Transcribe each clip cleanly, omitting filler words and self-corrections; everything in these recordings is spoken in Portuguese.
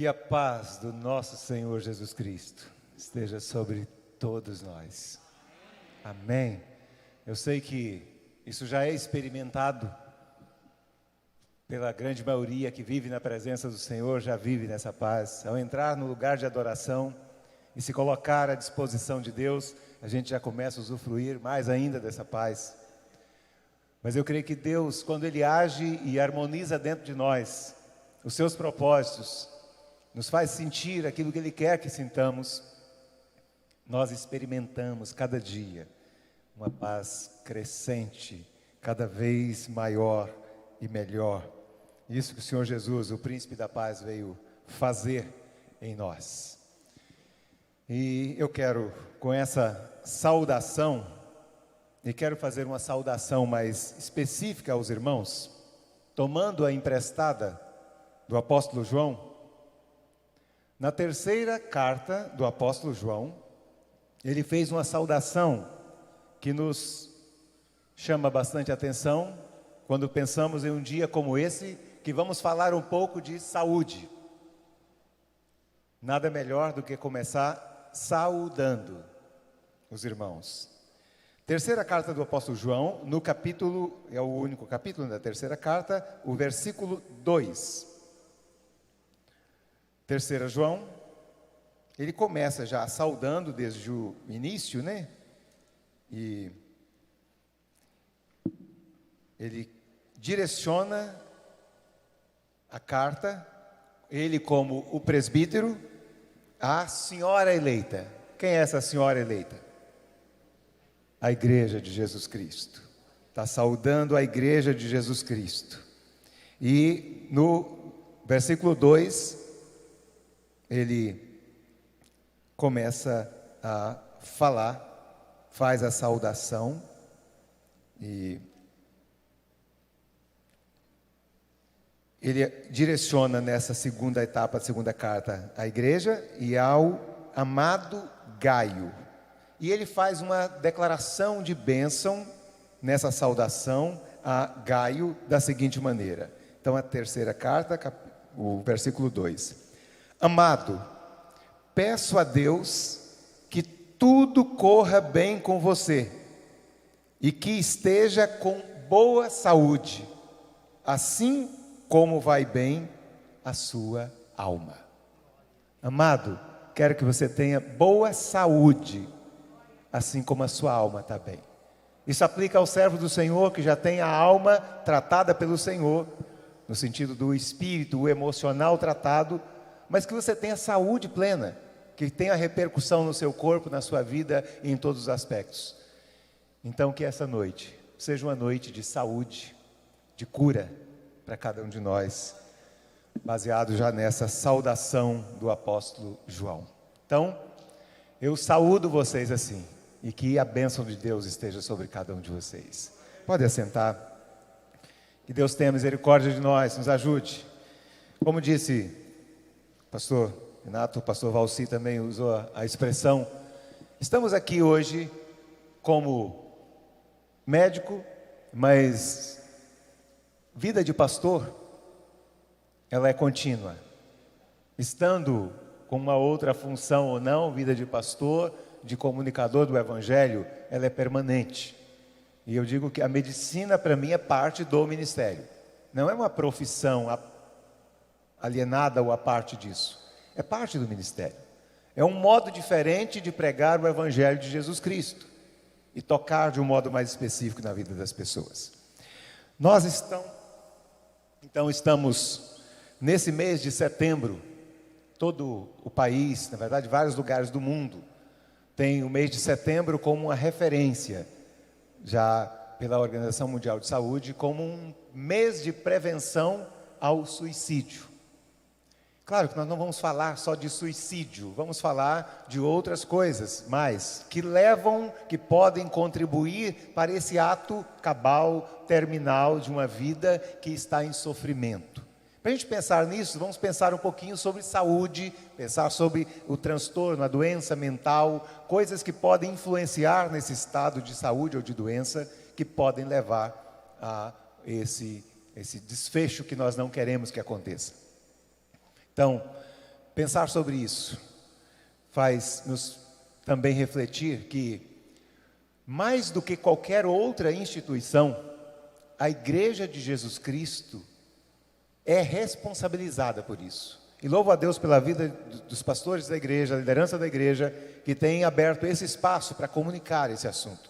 Que a paz do nosso Senhor Jesus Cristo esteja sobre todos nós. Amém. Eu sei que isso já é experimentado pela grande maioria que vive na presença do Senhor, já vive nessa paz. Ao entrar no lugar de adoração e se colocar à disposição de Deus, a gente já começa a usufruir mais ainda dessa paz. Mas eu creio que Deus, quando Ele age e harmoniza dentro de nós os seus propósitos, nos faz sentir aquilo que Ele quer que sintamos, nós experimentamos cada dia uma paz crescente, cada vez maior e melhor. Isso que o Senhor Jesus, o Príncipe da Paz, veio fazer em nós. E eu quero, com essa saudação, e quero fazer uma saudação mais específica aos irmãos, tomando a emprestada do apóstolo João. Na terceira carta do apóstolo João, ele fez uma saudação que nos chama bastante atenção quando pensamos em um dia como esse, que vamos falar um pouco de saúde. Nada melhor do que começar saudando os irmãos. Terceira carta do apóstolo João, no capítulo, é o único capítulo da terceira carta, o versículo 2. Terceira João, ele começa já saudando desde o início, né? E ele direciona a carta, ele como o presbítero, à senhora eleita. Quem é essa senhora eleita? A igreja de Jesus Cristo. Está saudando a igreja de Jesus Cristo. E no versículo 2, ele começa a falar, faz a saudação e ele direciona nessa segunda etapa, a segunda carta, à igreja e ao amado Gaio. E ele faz uma declaração de bênção nessa saudação a Gaio da seguinte maneira. Então, a terceira carta, o versículo 2. Amado, peço a Deus que tudo corra bem com você e que esteja com boa saúde, assim como vai bem a sua alma. Amado, quero que você tenha boa saúde, assim como a sua alma está bem. Isso aplica ao servo do Senhor que já tem a alma tratada pelo Senhor, no sentido do espírito, o emocional tratado, mas que você tenha saúde plena, que tenha repercussão no seu corpo, na sua vida e em todos os aspectos. Então que essa noite seja uma noite de saúde, de cura para cada um de nós, baseado já nessa saudação do apóstolo João. Então, eu saúdo vocês assim, e que a bênção de Deus esteja sobre cada um de vocês. Pode assentar. Que Deus tenha misericórdia de nós, nos ajude. Como disse o pastor Renato, o pastor Valci também usou a expressão, estamos aqui hoje como médico, mas vida de pastor, ela é contínua. Estando com uma outra função ou não, vida de pastor, de comunicador do Evangelho, ela é permanente. E eu digo que a medicina para mim é parte do ministério. Não é uma profissão alienada ou a parte disso. É parte do ministério. É um modo diferente de pregar o Evangelho de Jesus Cristo e tocar de um modo mais específico na vida das pessoas. Nós estamos nesse mês de setembro, todo o país, na verdade vários lugares do mundo, tem o mês de setembro como uma referência, já pela Organização Mundial de Saúde, como um mês de prevenção ao suicídio. Claro que nós não vamos falar só de suicídio, vamos falar de outras coisas mais, que podem contribuir para esse ato cabal, terminal de uma vida que está em sofrimento. Para a gente pensar nisso, vamos pensar um pouquinho sobre saúde, pensar sobre o transtorno, a doença mental, coisas que podem influenciar nesse estado de saúde ou de doença, que podem levar a esse desfecho que nós não queremos que aconteça. Então, Pensar sobre isso faz nos também refletir que, mais do que qualquer outra instituição, a Igreja de Jesus Cristo é responsabilizada por isso. E louvo a Deus pela vida dos pastores da igreja, da liderança da igreja, que tem aberto esse espaço para comunicar esse assunto.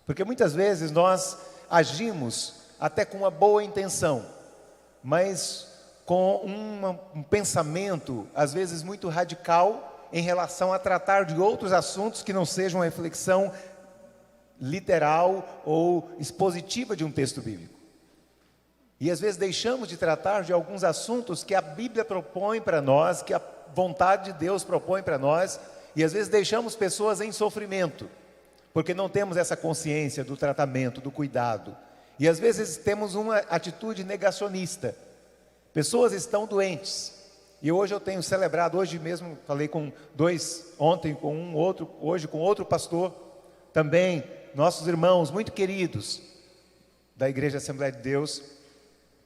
Porque muitas vezes nós agimos até com uma boa intenção, mas com um pensamento, às vezes muito radical, em relação a tratar de outros assuntos que não sejam uma reflexão literal ou expositiva de um texto bíblico. E às vezes deixamos de tratar de alguns assuntos que a Bíblia propõe para nós, que a vontade de Deus propõe para nós, e às vezes deixamos pessoas em sofrimento, porque não temos essa consciência do tratamento, do cuidado. E às vezes temos uma atitude negacionista. Pessoas estão doentes. E hoje eu tenho celebrado, hoje mesmo falei com dois, ontem com um outro, hoje com outro pastor, também nossos irmãos muito queridos da Igreja Assembleia de Deus,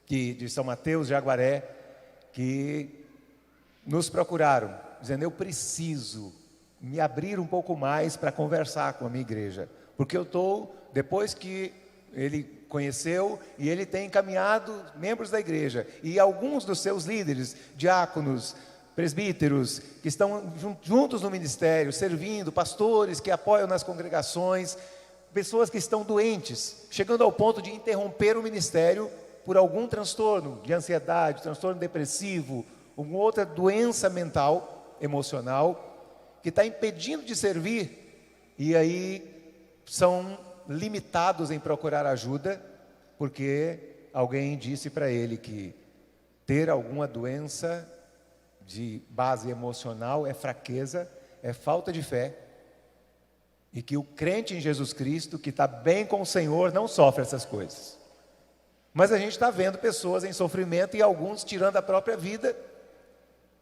de São Mateus, Jaguaré, que nos procuraram, dizendo: eu preciso me abrir um pouco mais para conversar com a minha igreja, porque eu estou, depois que ele conheceu, e ele tem encaminhado membros da igreja, e alguns dos seus líderes, diáconos, presbíteros, que estão juntos no ministério, servindo, pastores que apoiam nas congregações, pessoas que estão doentes, chegando ao ponto de interromper o ministério por algum transtorno de ansiedade, transtorno depressivo, alguma outra doença mental, emocional, que está impedindo de servir, e aí são limitados em procurar ajuda, porque alguém disse para ele que ter alguma doença de base emocional é fraqueza, é falta de fé, e que o crente em Jesus Cristo, que está bem com o Senhor, não sofre essas coisas. Mas a gente está vendo pessoas em sofrimento, e alguns tirando a própria vida,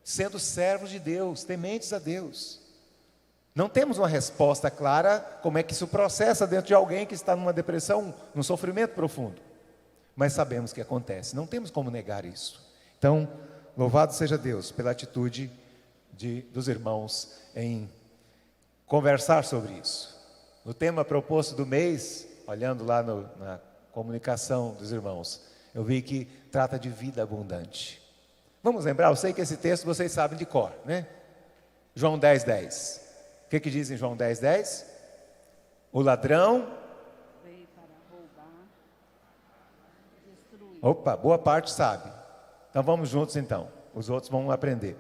sendo servos de Deus, tementes a Deus. Não temos uma resposta clara como é que isso processa dentro de alguém que está numa depressão, num sofrimento profundo. Mas sabemos que acontece, não temos como negar isso. Então, louvado seja Deus pela atitude dos irmãos em conversar sobre isso. No tema proposto do mês, olhando lá na comunicação dos irmãos, eu vi que trata de vida abundante. Vamos lembrar, eu sei que esse texto vocês sabem de cor, né? João 10:10. O que diz em João 10:10? O ladrão veio para roubar, destruir. Opa, boa parte sabe. Então vamos juntos então, os outros vão aprender.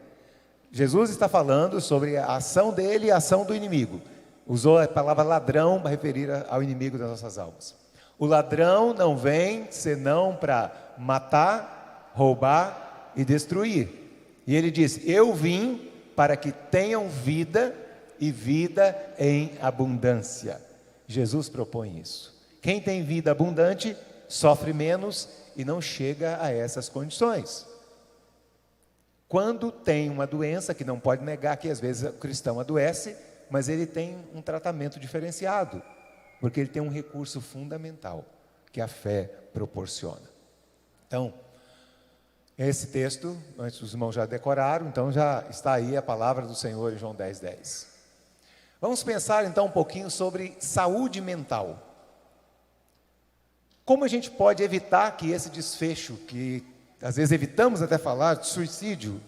Jesus está falando sobre a ação dele e a ação do inimigo. Usou a palavra ladrão para referir ao inimigo das nossas almas. O ladrão não vem senão para matar, roubar e destruir. E ele diz: eu vim para que tenham vida e vida em abundância. Jesus propõe isso. Quem tem vida abundante sofre menos e não chega a essas condições. Quando tem uma doença, que não pode negar que às vezes o cristão adoece, mas ele tem um tratamento diferenciado, porque ele tem um recurso fundamental que a fé proporciona. Então, esse texto, antes os irmãos já decoraram, então já está aí a palavra do Senhor em João 10:10. Vamos pensar então um pouquinho sobre saúde mental. Como a gente pode evitar que esse desfecho, que às vezes evitamos até falar, de suicídio,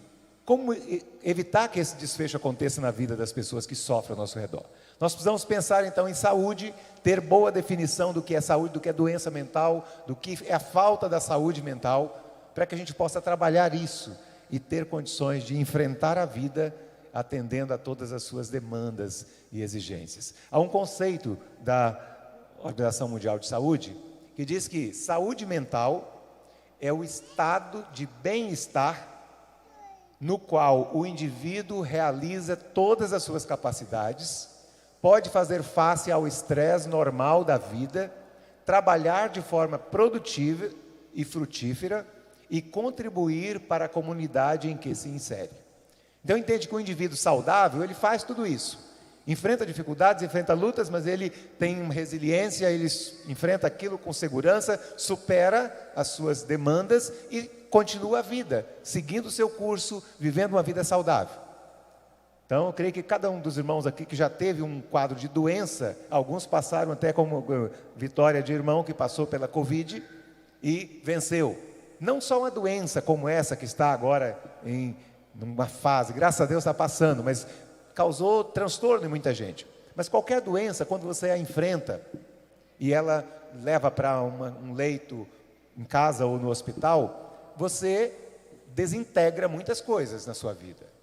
como evitar que esse desfecho aconteça na vida das pessoas que sofrem ao nosso redor? Nós precisamos pensar então em saúde, ter boa definição do que é saúde, do que é doença mental, do que é a falta da saúde mental, para que a gente possa trabalhar isso e ter condições de enfrentar a vida atendendo a todas as suas demandas e exigências. Há um conceito da Organização Mundial de Saúde que diz que saúde mental é o estado de bem-estar no qual o indivíduo realiza todas as suas capacidades, pode fazer face ao estresse normal da vida, trabalhar de forma produtiva e frutífera e contribuir para a comunidade em que se insere. Então entende que o indivíduo saudável, ele faz tudo isso. Enfrenta dificuldades, enfrenta lutas, mas ele tem uma resiliência, ele enfrenta aquilo com segurança, supera as suas demandas e continua a vida, seguindo o seu curso, vivendo uma vida saudável. Então, eu creio que cada um dos irmãos aqui que já teve um quadro de doença, alguns passaram até como Vitória de irmão, que passou pela Covid e venceu. Não só uma doença como essa que está agora em uma fase, graças a Deus está passando, mas causou transtorno em muita gente. Mas qualquer doença, quando você a enfrenta e ela leva para um leito em casa ou no hospital, você desintegra muitas coisas na sua vida.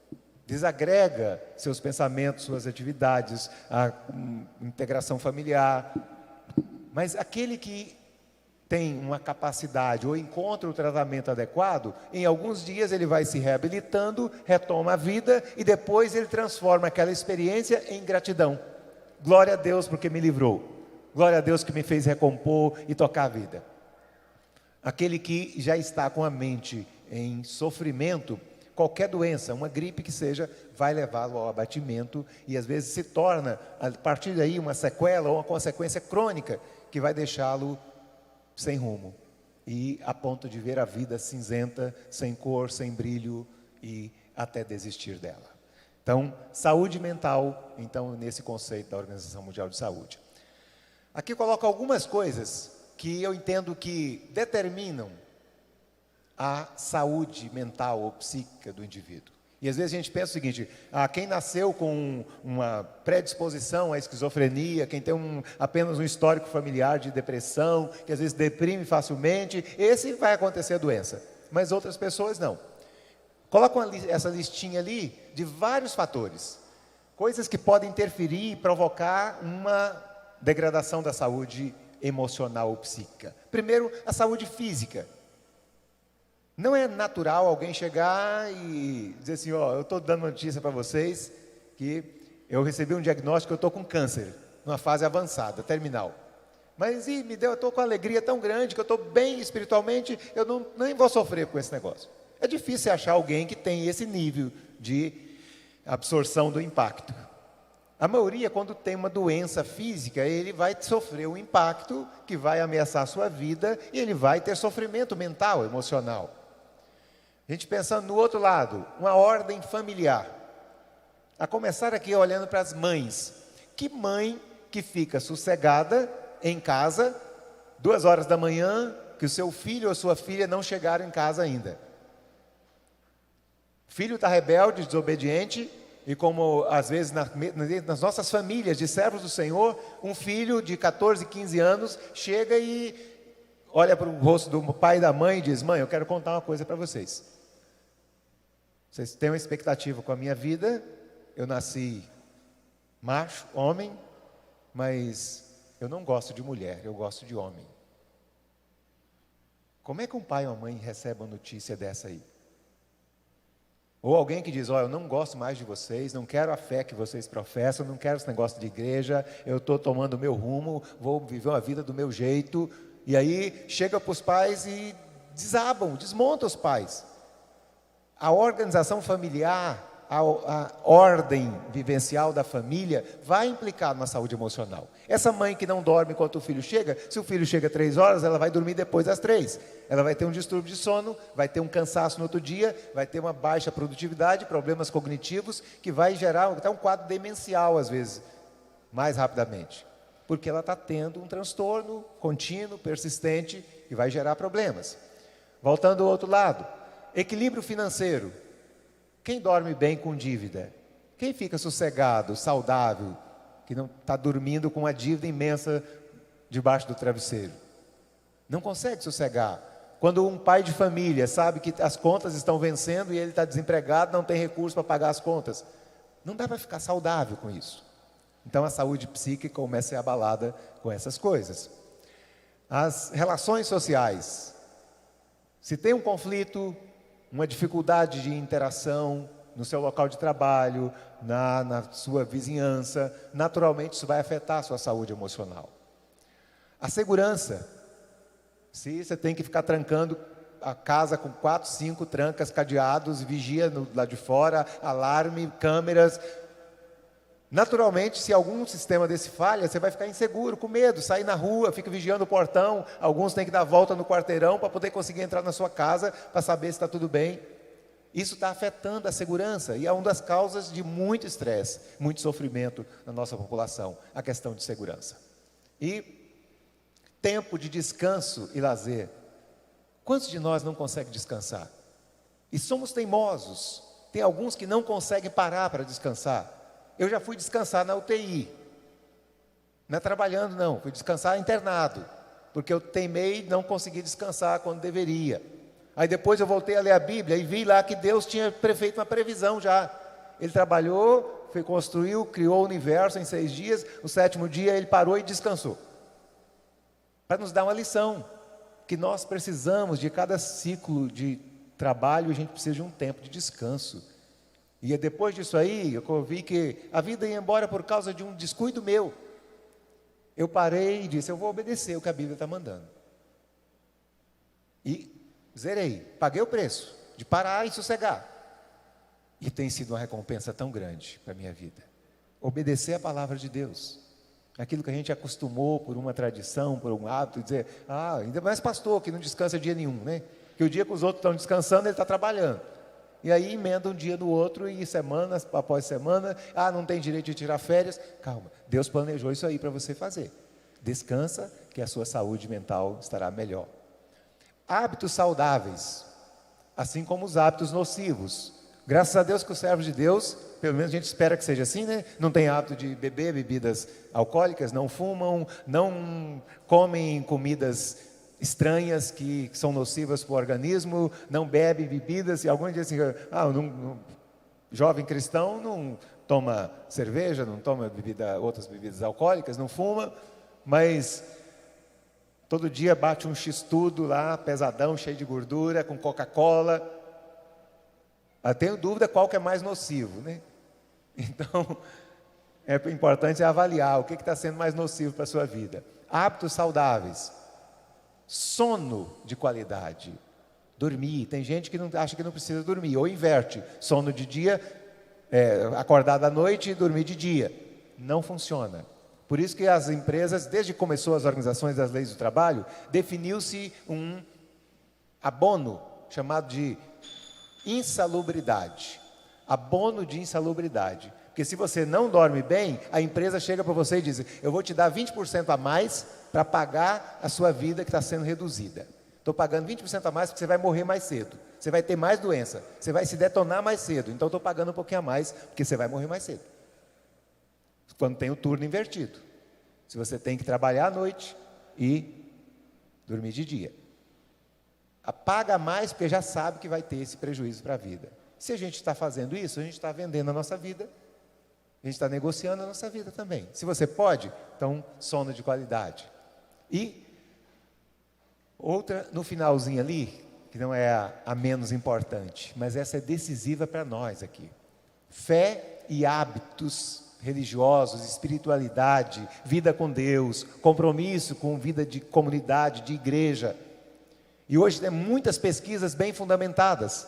Desagrega seus pensamentos, suas atividades, a integração familiar. Mas aquele que tem uma capacidade ou encontra o tratamento adequado, em alguns dias ele vai se reabilitando, retoma a vida e depois ele transforma aquela experiência em gratidão. Glória a Deus porque me livrou. Glória a Deus que me fez recompor e tocar a vida. Aquele que já está com a mente em sofrimento, qualquer doença, uma gripe que seja, vai levá-lo ao abatimento e às vezes se torna, a partir daí, uma sequela ou uma consequência crônica que vai deixá-lo sem rumo e a ponto de ver a vida cinzenta, sem cor, sem brilho e até desistir dela. Então, saúde mental, então, nesse conceito da Organização Mundial de Saúde. Aqui coloco algumas coisas que eu entendo que determinam a saúde mental ou psíquica do indivíduo. E às vezes a gente pensa o seguinte, quem nasceu com uma predisposição à esquizofrenia, quem tem apenas um histórico familiar de depressão, que às vezes deprime facilmente, esse vai acontecer a doença. Mas outras pessoas não. Coloca essa listinha ali de vários fatores. Coisas que podem interferir e provocar uma degradação da saúde emocional ou psíquica. Primeiro, a saúde física. Não é natural alguém chegar e dizer assim, eu estou dando uma notícia para vocês que eu recebi um diagnóstico, eu estou com câncer, numa fase avançada, terminal. Mas eu estou com alegria tão grande, que eu estou bem espiritualmente, eu nem vou sofrer com esse negócio. É difícil achar alguém que tem esse nível de absorção do impacto. A maioria, quando tem uma doença física, ele vai sofrer um impacto que vai ameaçar a sua vida e ele vai ter sofrimento mental, emocional. A gente pensando no outro lado, uma ordem familiar. A começar aqui olhando para as mães. Que mãe que fica sossegada em casa, 2 horas da manhã, que o seu filho ou sua filha não chegaram em casa ainda? O filho está rebelde, desobediente, e como às vezes nas nossas famílias de servos do Senhor, um filho de 14, 15 anos chega e olha para o rosto do pai e da mãe e diz, mãe, eu quero contar uma coisa para vocês. Vocês têm uma expectativa com a minha vida, eu nasci macho, homem, mas eu não gosto de mulher, eu gosto de homem. Como é que um pai ou uma mãe recebe uma notícia dessa aí? Ou alguém que diz, eu não gosto mais de vocês, não quero a fé que vocês professam, não quero esse negócio de igreja, eu estou tomando o meu rumo, vou viver uma vida do meu jeito. E aí chega para os pais e desmonta os pais. A organização familiar, a ordem vivencial da família vai implicar numa saúde emocional. Essa mãe que não dorme enquanto o filho chega, se o filho chega 3 horas, ela vai dormir depois das 3. Ela vai ter um distúrbio de sono, vai ter um cansaço no outro dia, vai ter uma baixa produtividade, problemas cognitivos, que vai gerar até um quadro demencial, às vezes, mais rapidamente. Porque ela está tendo um transtorno contínuo, persistente, que vai gerar problemas. Voltando ao outro lado, equilíbrio financeiro. Quem dorme bem com dívida? Quem fica sossegado, saudável, que não está dormindo com uma dívida imensa debaixo do travesseiro? Não consegue sossegar. Quando um pai de família sabe que as contas estão vencendo e ele está desempregado, não tem recurso para pagar as contas, não dá para ficar saudável com isso. Então a saúde psíquica começa a ser abalada com essas coisas. As relações sociais. Se tem um conflito, uma dificuldade de interação no seu local de trabalho, na sua vizinhança, naturalmente isso vai afetar a sua saúde emocional. A segurança. Se você tem que ficar trancando a casa com 4, 5 trancas, cadeados, vigia lá de fora, alarme, câmeras. Naturalmente, se algum sistema desse falha, você vai ficar inseguro, com medo, sair na rua, fica vigiando o portão. Alguns têm que dar volta no quarteirão para poder conseguir entrar na sua casa, para saber se está tudo bem. Isso está afetando a segurança e é uma das causas de muito estresse, muito sofrimento na nossa população, a questão de segurança. E tempo de descanso e lazer. Quantos de nós não conseguem descansar? E somos teimosos. Tem alguns que não conseguem parar para descansar. Eu já fui descansar na UTI. Não é trabalhando não, fui descansar internado. Porque eu teimei não consegui descansar quando deveria. Aí depois eu voltei a ler a Bíblia e vi lá que Deus tinha feito uma previsão já. Ele trabalhou, construiu, criou o universo em 6 dias. No 7º dia ele parou e descansou. Para nos dar uma lição. Que nós precisamos de cada ciclo de trabalho, a gente precisa de um tempo de descanso. E depois disso aí, eu vi que a vida ia embora por causa de um descuido meu. Eu parei e disse, eu vou obedecer o que a Bíblia está mandando. E zerei, paguei o preço de parar e sossegar. E tem sido uma recompensa tão grande para a minha vida. Obedecer a palavra de Deus. Aquilo que a gente acostumou por uma tradição, por um hábito, dizer, ainda mais pastor que não descansa dia nenhum, né? Que o dia que os outros estão descansando, ele está trabalhando. E aí emenda um dia no outro e semana após semana, não tem direito de tirar férias. Calma, Deus planejou isso aí para você fazer. Descansa que a sua saúde mental estará melhor. Hábitos saudáveis, assim como os hábitos nocivos. Graças a Deus que os servos de Deus, pelo menos a gente espera que seja assim, né? Não tem hábito de beber bebidas alcoólicas, não fumam, não comem comidas estranhas que são nocivas para o organismo, não bebem bebidas, e alguns dizem assim, jovem cristão não toma cerveja, não toma outras bebidas alcoólicas, não fuma, mas todo dia bate um x-tudo lá, pesadão, cheio de gordura, com Coca-Cola. Eu tenho dúvida qual que é mais nocivo, né? Então, é importante avaliar o que está sendo mais nocivo para a sua vida. Hábitos saudáveis. Sono de qualidade. Dormir. Tem gente que acha que não precisa dormir, ou inverte. Sono de dia, acordar à noite e dormir de dia. Não funciona. Por isso que as empresas, desde que começou as organizações das leis do trabalho, definiu-se um abono chamado de insalubridade. Abono de insalubridade. Porque se você não dorme bem, a empresa chega para você e diz, eu vou te dar 20% a mais para pagar a sua vida que está sendo reduzida. Estou pagando 20% a mais porque você vai morrer mais cedo. Você vai ter mais doença. Você vai se detonar mais cedo. Então estou pagando um pouquinho a mais porque você vai morrer mais cedo. Quando tem o turno invertido. Se você tem que trabalhar à noite e dormir de dia. Paga mais porque já sabe que vai ter esse prejuízo para a vida. Se a gente está fazendo isso, a gente está vendendo a nossa vida, a gente está negociando a nossa vida também. Se você pode, então sono de qualidade. E outra no finalzinho ali, que não é a menos importante, mas essa é decisiva para nós aqui. Fé e hábitos religiosos, espiritualidade, vida com Deus, compromisso com vida de comunidade, de igreja. E hoje tem muitas pesquisas bem fundamentadas,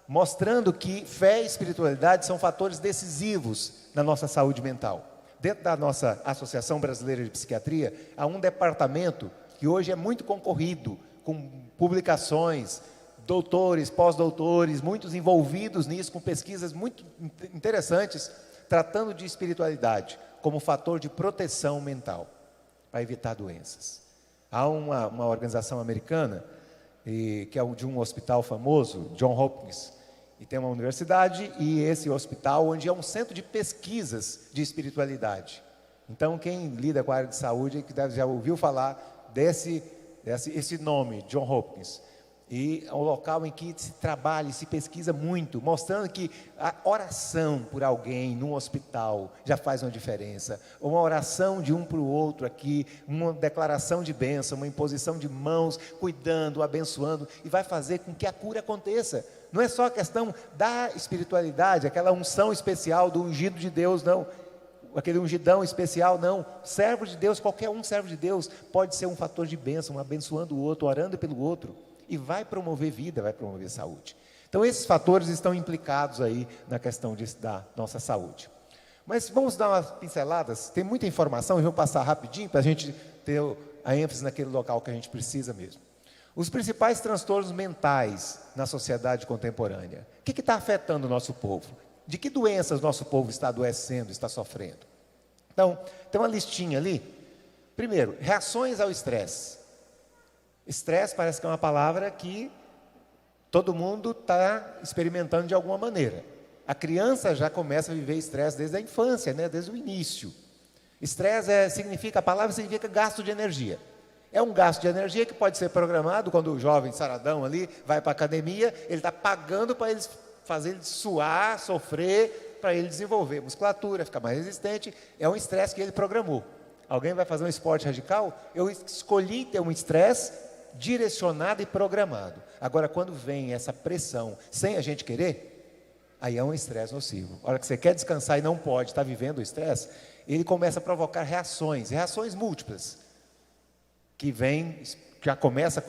mostrando que fé e espiritualidade são fatores decisivos na nossa saúde mental. Dentro da nossa Associação Brasileira de Psiquiatria, há um departamento que hoje é muito concorrido, com publicações, doutores, pós-doutores, muitos envolvidos nisso, com pesquisas muito interessantes, tratando de espiritualidade como fator de proteção mental, para evitar doenças. Há uma organização americana, que é de um hospital famoso, Johns Hopkins, e tem uma universidade, e esse hospital, onde é um centro de pesquisas de espiritualidade. Então, quem lida com a área de saúde, já ouviu falar esse nome, Johns Hopkins. E é um local em que se trabalha e se pesquisa muito, mostrando que a oração por alguém num hospital já faz uma diferença. Uma oração de um para o outro aqui, uma declaração de bênção, uma imposição de mãos, cuidando, abençoando, e vai fazer com que a cura aconteça. Não é só a questão da espiritualidade, aquela unção especial do ungido de Deus, não. Aquele ungidão especial, não. Servo de Deus, qualquer um servo de Deus, pode ser um fator de bênção, abençoando o outro, orando pelo outro. E vai promover vida, vai promover saúde. Então esses fatores estão implicados aí na questão da nossa saúde. Mas vamos dar umas pinceladas, tem muita informação, eu vou passar rapidinho para a gente ter a ênfase naquele local que a gente precisa mesmo. Os principais transtornos mentais na sociedade contemporânea. O que está afetando o nosso povo? De que doenças nosso povo está adoecendo, está sofrendo? Então, tem uma listinha ali. Primeiro, reações ao estresse. Estresse parece que é uma palavra que todo mundo está experimentando de alguma maneira. A criança já começa a viver estresse desde a infância, né? Desde o início. Estresse a palavra significa gasto de energia. É um gasto de energia que pode ser programado quando o jovem saradão ali vai para a academia, ele está pagando para eles fazer ele suar, sofrer, para ele desenvolver musculatura, ficar mais resistente. É um estresse que ele programou. Alguém vai fazer um esporte radical? Eu escolhi ter um estresse direcionado e programado. Agora, quando vem essa pressão sem a gente querer, aí é um estresse nocivo. A hora que você quer descansar e não pode, está vivendo o estresse, ele começa a provocar reações múltiplas, que já começa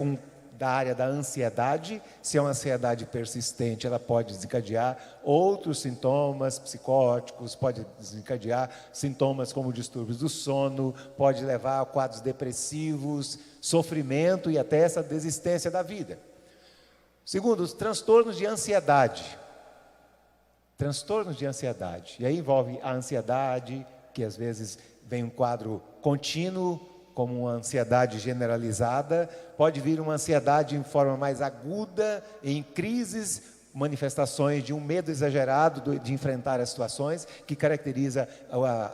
da área da ansiedade. Se é uma ansiedade persistente, ela pode desencadear outros sintomas psicóticos, pode desencadear sintomas como distúrbios do sono, pode levar a quadros depressivos, sofrimento e até essa desistência da vida. Segundo, os transtornos de ansiedade. Transtornos de ansiedade. E aí envolve a ansiedade, que às vezes vem um quadro contínuo, como uma ansiedade generalizada, pode vir uma ansiedade em forma mais aguda, em crises, manifestações de um medo exagerado de enfrentar as situações, que caracteriza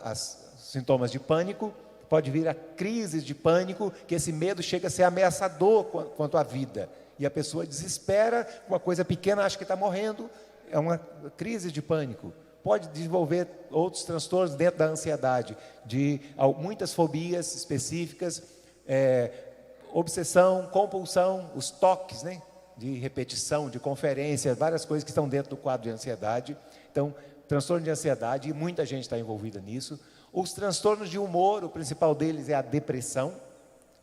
os sintomas de pânico. Pode vir a crises de pânico, que esse medo chega a ser ameaçador quanto à vida, e a pessoa desespera, uma coisa pequena acha que está morrendo, é uma crise de pânico. Pode desenvolver outros transtornos dentro da ansiedade, de muitas fobias específicas, obsessão, compulsão, os toques, né, de repetição, de conferência, várias coisas que estão dentro do quadro de ansiedade. Então, transtorno de ansiedade, e muita gente está envolvida nisso. Os transtornos de humor, o principal deles é a depressão,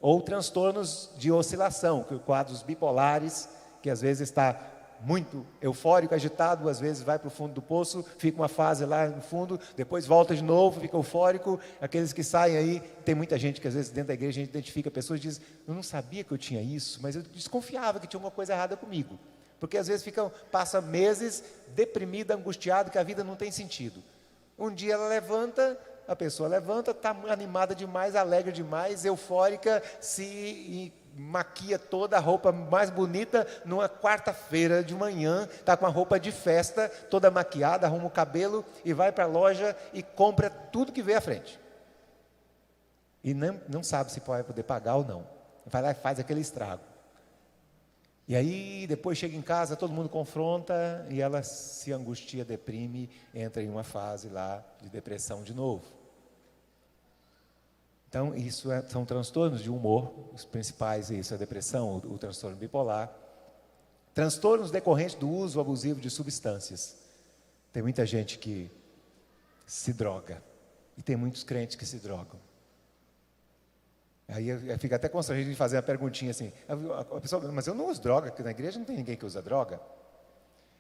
ou transtornos de oscilação, quadros bipolares, que às vezes está muito eufórico, agitado, às vezes vai para o fundo do poço, fica uma fase lá no fundo, depois volta de novo, fica eufórico. Aqueles que saem aí, tem muita gente que às vezes dentro da igreja a gente identifica pessoas e diz: eu não sabia que eu tinha isso, mas eu desconfiava que tinha alguma coisa errada comigo, porque às vezes passa meses deprimida, angustiado, que a vida não tem sentido. Um dia a pessoa levanta, está animada demais, alegre demais, eufórica, se maquia toda a roupa mais bonita numa quarta-feira de manhã, está com a roupa de festa, toda maquiada, arruma o cabelo e vai para a loja e compra tudo que vê à frente. E não sabe se vai poder pagar ou não. Vai lá e faz aquele estrago. E aí, depois chega em casa, todo mundo confronta e ela se angustia, deprime, entra em uma fase lá de depressão de novo. Então, são transtornos de humor, os principais, isso é a depressão, o transtorno bipolar. Transtornos decorrentes do uso abusivo de substâncias. Tem muita gente que se droga, e tem muitos crentes que se drogam. Aí fica até constrangido de fazer uma perguntinha assim, a pessoa, mas eu não uso droga, porque na igreja não tem ninguém que usa droga.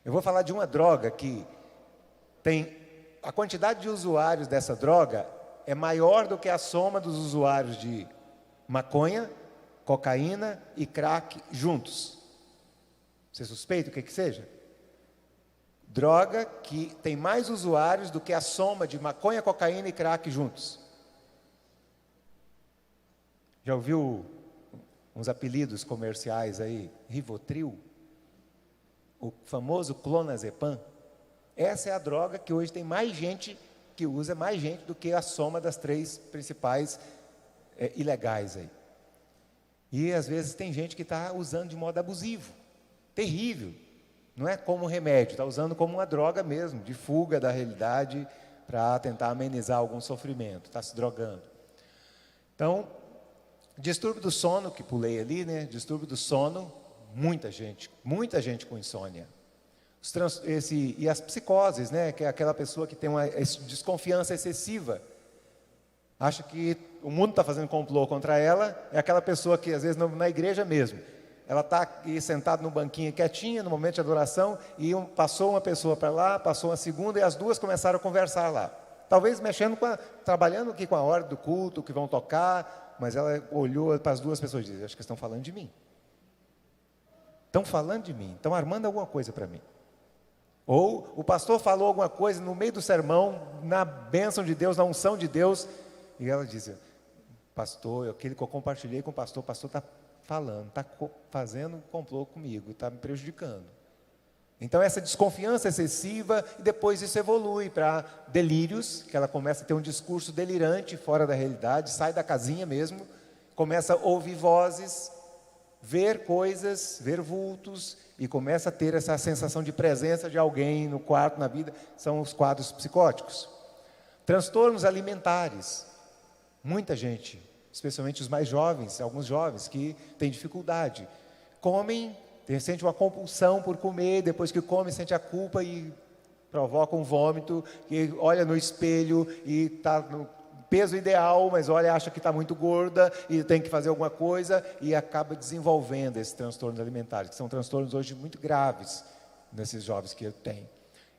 Eu vou falar de uma droga que tem, a quantidade de usuários dessa droga é maior do que a soma dos usuários de maconha, cocaína e crack juntos. Você suspeita o que seja? Droga que tem mais usuários do que a soma de maconha, cocaína e crack juntos. Já ouviu uns apelidos comerciais aí? Rivotril? O famoso clonazepam? Essa é a droga que hoje tem mais gente que usa, mais gente do que a soma das três principais ilegais aí. E às vezes tem gente que está usando de modo abusivo, terrível. Não é como remédio, está usando como uma droga mesmo, de fuga da realidade, para tentar amenizar algum sofrimento, está se drogando. Então, distúrbio do sono, que pulei ali, né? Distúrbio do sono, muita gente com insônia. E as psicoses, né? Que é aquela pessoa que tem uma desconfiança excessiva, acha que o mundo está fazendo complô contra ela. É aquela pessoa que às vezes na igreja mesmo, ela está aqui sentada no banquinho quietinha, no momento de adoração, e passou uma pessoa para lá, passou uma segunda, e as duas começaram a conversar lá. Talvez trabalhando aqui com a hora do culto, que vão tocar, mas ela olhou para as duas pessoas e disse: acho que estão falando de mim. Estão falando de mim, estão armando alguma coisa para mim. Ou o pastor falou alguma coisa no meio do sermão, na bênção de Deus, na unção de Deus, e ela diz: pastor, aquele que eu compartilhei com o pastor está falando, está fazendo um complô comigo, está me prejudicando. Então essa desconfiança excessiva, e depois isso evolui para delírios, que ela começa a ter um discurso delirante, fora da realidade, sai da casinha mesmo, começa a ouvir vozes, ver coisas, ver vultos, e começa a ter essa sensação de presença de alguém no quarto, na vida. São os quadros psicóticos. Transtornos alimentares. Muita gente, especialmente os mais jovens, alguns jovens que têm dificuldade, comem, sente uma compulsão por comer, depois que come sente a culpa e provoca um vômito, e olha no espelho e está no peso ideal, mas olha, acha que está muito gorda e tem que fazer alguma coisa, e acaba desenvolvendo esses transtornos alimentares, que são transtornos hoje muito graves nesses jovens que eu tenho.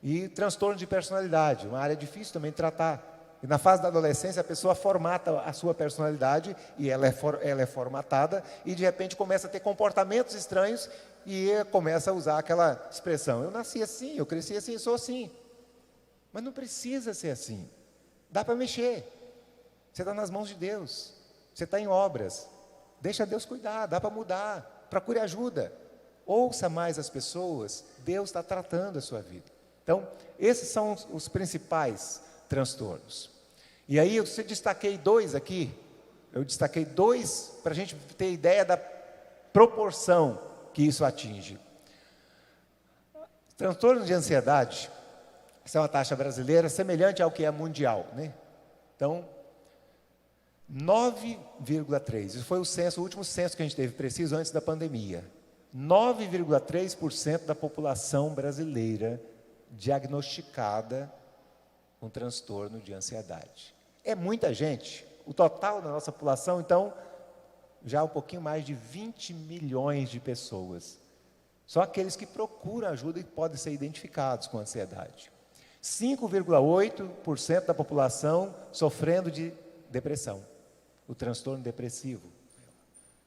E transtorno de personalidade, uma área difícil também de tratar. E na fase da adolescência a pessoa formata a sua personalidade, e ela é formatada, e de repente começa a ter comportamentos estranhos, e começa a usar aquela expressão: eu nasci assim, eu cresci assim, sou assim. Mas não precisa ser assim, dá para mexer. Você está nas mãos de Deus, você está em obras, deixa Deus cuidar, dá para mudar, procure ajuda, ouça mais as pessoas, Deus está tratando a sua vida. Então, esses são os principais transtornos. E aí eu destaquei dois aqui, para a gente ter ideia da proporção que isso atinge. Transtorno de ansiedade, essa é uma taxa brasileira semelhante ao que é mundial, né? Então, 9,3%, isso foi o último censo que a gente teve preciso antes da pandemia. 9,3% da população brasileira diagnosticada com transtorno de ansiedade. É muita gente. O total da nossa população, então, já um pouquinho mais de 20 milhões de pessoas. Só aqueles que procuram ajuda e podem ser identificados com ansiedade. 5,8% da população sofrendo de depressão, o transtorno depressivo.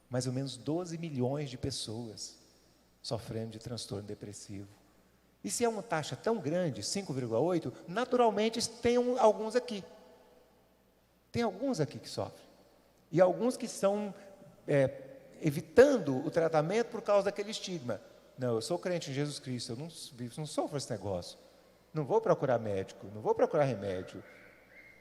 Mais ou menos 12 milhões de pessoas sofrendo de transtorno depressivo. E se é uma taxa tão grande, 5,8%, naturalmente tem alguns aqui. Tem alguns aqui que sofrem. E alguns que estão evitando o tratamento por causa daquele estigma. Não, eu sou crente em Jesus Cristo, eu não sofro esse negócio. Não vou procurar médico, não vou procurar remédio.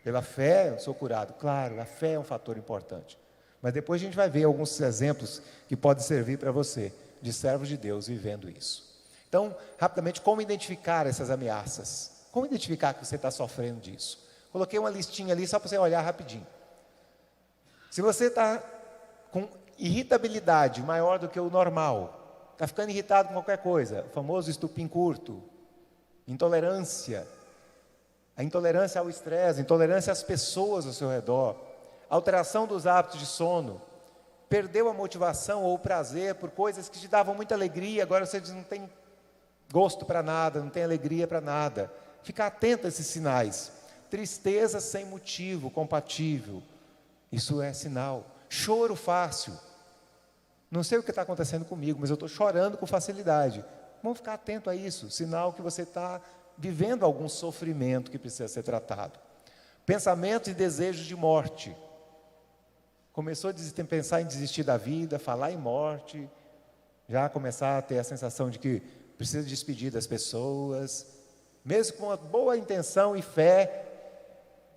Pela fé eu sou curado. Claro, a fé é um fator importante. Mas depois a gente vai ver alguns exemplos que podem servir para você, de servos de Deus vivendo isso. Então, rapidamente, como identificar essas ameaças? Como identificar que você está sofrendo disso? Coloquei uma listinha ali só para você olhar rapidinho. Se você está com irritabilidade maior do que o normal, está ficando irritado com qualquer coisa, o famoso estupim curto, intolerância, a intolerância ao estresse, intolerância às pessoas ao seu redor, alteração dos hábitos de sono, perdeu a motivação ou o prazer por coisas que te davam muita alegria, agora você não tem gosto para nada, não tem alegria para nada. Ficar atento a esses sinais. Tristeza sem motivo compatível, isso é sinal. Choro fácil. Não sei o que está acontecendo comigo, mas eu estou chorando com facilidade. Vamos ficar atento a isso, sinal que você está vivendo algum sofrimento que precisa ser tratado. Pensamentos e desejos de morte. Começou a pensar em desistir da vida, falar em morte, já começar a ter a sensação de que precisa despedir das pessoas, mesmo com uma boa intenção e fé,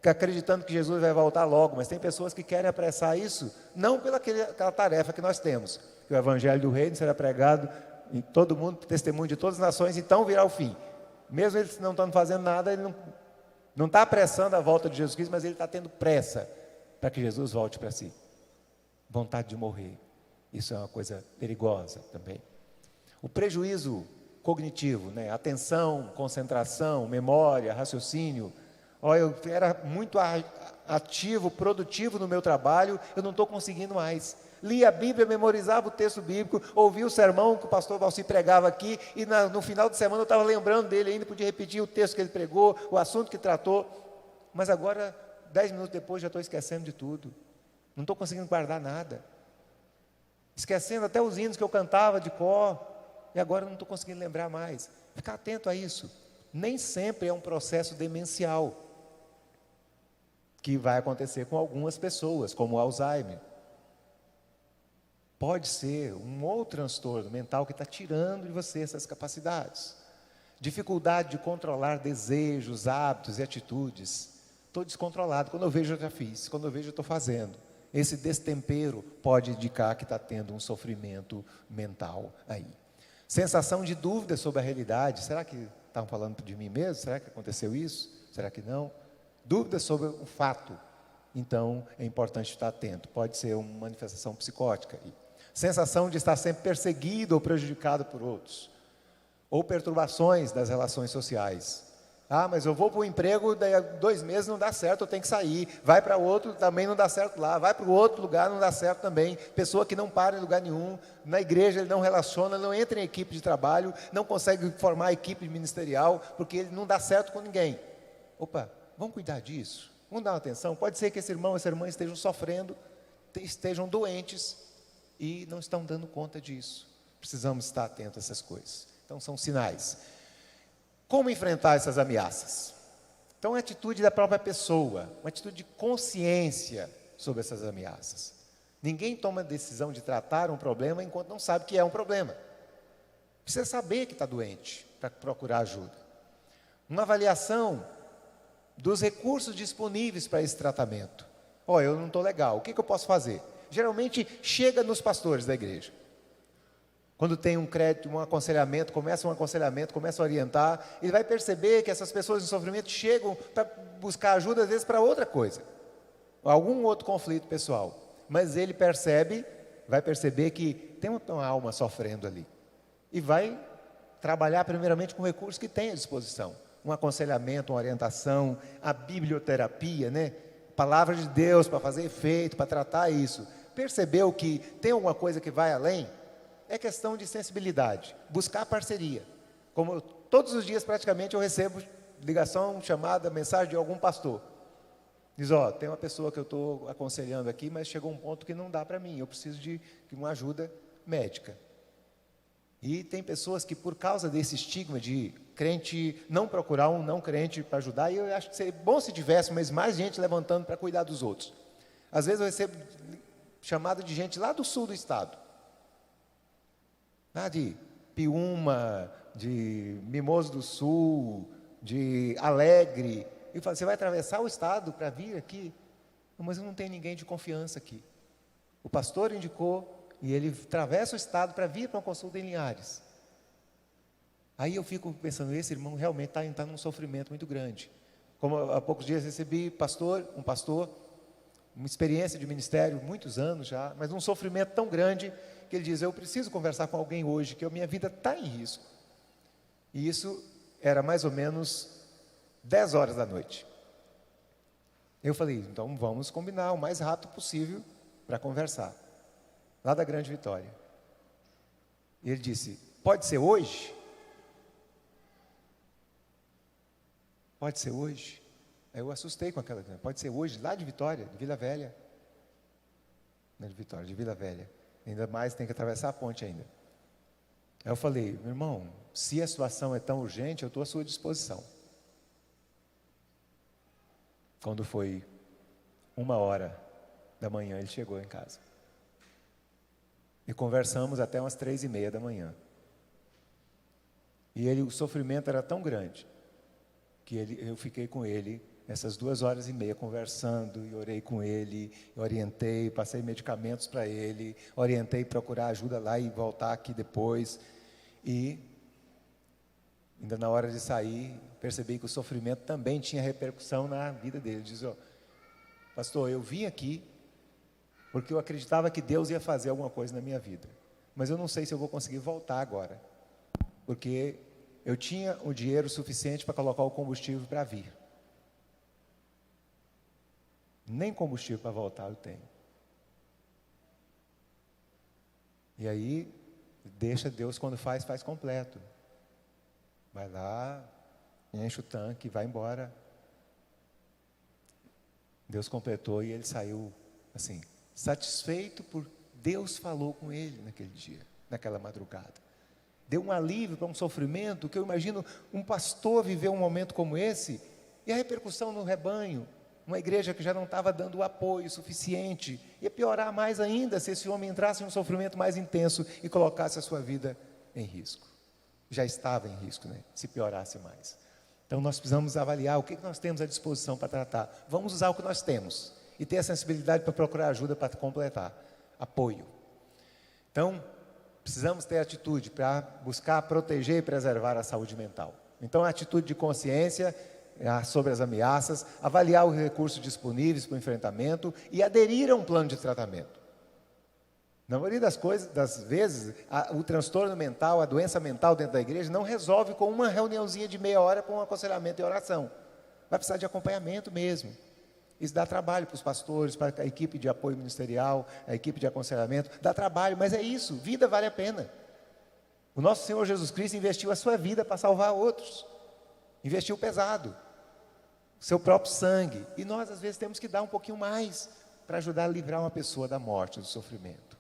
acreditando que Jesus vai voltar logo, mas tem pessoas que querem apressar isso, não pela aquela tarefa que nós temos, que o Evangelho do Reino será pregado em todo mundo, testemunho de todas as nações, então virá o fim. Mesmo eles não estão fazendo nada, ele não está apressando a volta de Jesus Cristo, mas ele está tendo pressa para que Jesus volte para si. Vontade de morrer, isso é uma coisa perigosa também. O prejuízo cognitivo, né? Atenção, concentração, memória, raciocínio. Olha, eu era muito ativo, produtivo no meu trabalho, eu não estou conseguindo mais. Lia a Bíblia, memorizava o texto bíblico, ouvia o sermão que o pastor Valci pregava aqui, e no final de semana eu estava lembrando dele ainda, podia repetir o texto que ele pregou, o assunto que tratou, mas agora, 10 minutos depois, já estou esquecendo de tudo. Não estou conseguindo guardar nada. Esquecendo até os hinos que eu cantava de cor. e agora eu não estou conseguindo lembrar mais. Ficar atento a isso. Nem sempre é um processo demencial que vai acontecer com algumas pessoas, como o Alzheimer. Pode ser um outro transtorno mental que está tirando de você essas capacidades. Dificuldade de controlar desejos, hábitos e atitudes. Estou descontrolado. Quando eu vejo, eu já fiz. Quando eu vejo, eu estou fazendo. Esse destempero pode indicar que está tendo um sofrimento mental aí. Sensação de dúvida sobre a realidade. Será que estavam falando de mim mesmo? Será que aconteceu isso? Será que não? Dúvida sobre o fato. Então, é importante estar atento. Pode ser uma manifestação psicótica aí. Sensação de estar sempre perseguido ou prejudicado por outros. Ou perturbações das relações sociais. Ah, mas eu vou para o emprego, daí 2 meses não dá certo, eu tenho que sair. Vai para outro, também não dá certo lá. Vai para o outro lugar, não dá certo também. Pessoa que não para em lugar nenhum. Na igreja ele não relaciona, não entra em equipe de trabalho, não consegue formar equipe ministerial, porque ele não dá certo com ninguém. Opa, vamos cuidar disso. Vamos dar uma atenção. Pode ser que esse irmão, essa irmã estejam sofrendo, estejam doentes e não estão dando conta disso. Precisamos estar atentos a essas coisas. Então, são sinais. Como enfrentar essas ameaças? Então, é a atitude da própria pessoa, uma atitude de consciência sobre essas ameaças. Ninguém toma a decisão de tratar um problema enquanto não sabe que é um problema. Precisa saber que está doente para procurar ajuda. Uma avaliação dos recursos disponíveis para esse tratamento. Eu não estou legal, o que eu posso fazer? Geralmente chega nos pastores da igreja. Quando tem um crédito, um aconselhamento, começa a orientar, ele vai perceber que essas pessoas em sofrimento chegam para buscar ajuda, às vezes, para outra coisa, algum outro conflito pessoal. Mas ele vai perceber que tem uma alma sofrendo ali. E vai trabalhar primeiramente com recursos que tem à disposição. Um aconselhamento, uma orientação, a biblioterapia, Palavra de Deus para fazer efeito, para tratar isso. Percebeu que tem alguma coisa que vai além? É questão de sensibilidade, buscar parceria. Como todos os dias praticamente eu recebo ligação, chamada, mensagem de algum pastor. Diz, tem uma pessoa que eu estou aconselhando aqui, mas chegou um ponto que não dá para mim, eu preciso de uma ajuda médica. E tem pessoas que por causa desse estigma de crente não procurar um não crente para ajudar, e eu acho que seria bom se tivesse, mas mais gente levantando para cuidar dos outros. Às vezes eu recebo chamada de gente lá do sul do estado, de Piúma, de Mimoso do Sul, de Alegre, e fala, você vai atravessar o estado para vir aqui? Mas eu não tenho ninguém de confiança aqui. O pastor indicou, e ele atravessa o estado para vir para uma consulta em Linhares. Aí eu fico pensando, esse irmão realmente está num sofrimento muito grande. Como há poucos dias recebi um pastor, uma experiência de ministério, muitos anos já, mas um sofrimento tão grande, que ele diz, eu preciso conversar com alguém hoje, que a minha vida está em risco. E isso era mais ou menos 10 horas da noite. Eu falei, então vamos combinar o mais rápido possível para conversar. Lá da Grande Vitória. E ele disse, pode ser hoje? Pode ser hoje? Aí eu assustei com aquela, pode ser hoje, lá de Vitória, de Vila Velha. Não é de Vitória, de Vila Velha. Ainda mais tem que atravessar a ponte ainda. Aí eu falei, meu irmão, se a situação é tão urgente, eu estou à sua disposição. Quando foi 1h ele chegou em casa. E conversamos até umas 3h30. E o sofrimento era tão grande, que eu fiquei com ele essas 2h30 conversando, e orei com ele, orientei, passei medicamentos para ele, orientei procurar ajuda lá e voltar aqui depois. E, ainda na hora de sair, percebi que o sofrimento também tinha repercussão na vida dele. Ele diz, pastor, eu vim aqui porque eu acreditava que Deus ia fazer alguma coisa na minha vida. Mas eu não sei se eu vou conseguir voltar agora, porque eu tinha o dinheiro suficiente para colocar o combustível para vir. Nem combustível para voltar eu tenho. E aí, deixa Deus, quando faz completo. Vai lá, enche o tanque, vai embora. Deus completou e ele saiu assim, satisfeito por Deus falou com ele naquele dia, naquela madrugada. deu um alívio para um sofrimento, que eu imagino um pastor viver um momento como esse, e a repercussão no rebanho, uma igreja que já não estava dando o apoio suficiente, ia piorar mais ainda se esse homem entrasse em um sofrimento mais intenso e colocasse a sua vida em risco. Já estava em risco, né? Se piorasse mais. Então nós precisamos avaliar o que nós temos à disposição para tratar. Vamos usar o que nós temos e ter a sensibilidade para procurar ajuda para completar. Apoio. Então, precisamos ter atitude para buscar proteger e preservar a saúde mental. Então, a atitude de consciência sobre as ameaças, avaliar os recursos disponíveis para o enfrentamento e aderir a um plano de tratamento. Na maioria das vezes, o transtorno mental, a doença mental dentro da igreja não resolve com uma reuniãozinha de meia hora com um aconselhamento e oração. Vai precisar de acompanhamento mesmo. Isso dá trabalho para os pastores, para a equipe de apoio ministerial, a equipe de aconselhamento, dá trabalho, mas é isso, vida vale a pena. O nosso Senhor Jesus Cristo investiu a sua vida para salvar outros, investiu pesado, seu próprio sangue, e nós às vezes temos que dar um pouquinho mais, para ajudar a livrar uma pessoa da morte, do sofrimento.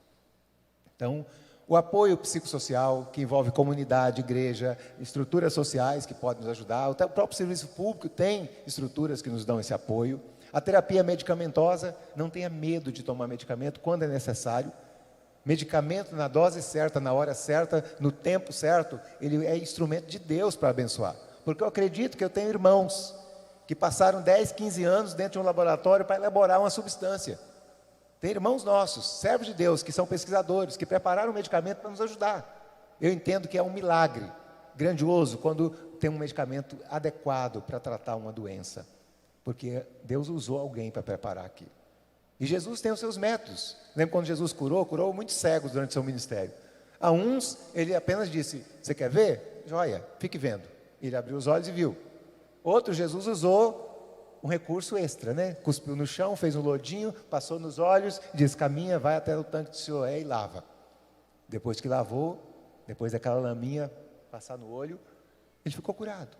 Então, o apoio psicossocial, que envolve comunidade, igreja, estruturas sociais que podem nos ajudar, o próprio serviço público tem estruturas que nos dão esse apoio. A terapia medicamentosa, não tenha medo de tomar medicamento quando é necessário. Medicamento na dose certa, na hora certa, no tempo certo, ele é instrumento de Deus para abençoar. Porque eu acredito que eu tenho irmãos que passaram 10, 15 anos dentro de um laboratório para elaborar uma substância. Tem irmãos nossos, servos de Deus, que são pesquisadores, que prepararam o medicamento para nos ajudar. Eu entendo que é um milagre grandioso quando tem um medicamento adequado para tratar uma doença. Porque Deus usou alguém para preparar aquilo. E Jesus tem os seus métodos. Lembra quando Jesus curou muitos cegos durante seu ministério. A uns, ele apenas disse, você quer ver? Joia, fique vendo. Ele abriu os olhos e viu. Outros, Jesus usou um recurso extra, né? Cuspiu no chão, fez um lodinho, passou nos olhos, disse, caminha, vai até o tanque de Siloé e lava. Depois que lavou, depois daquela laminha passar no olho, ele ficou curado.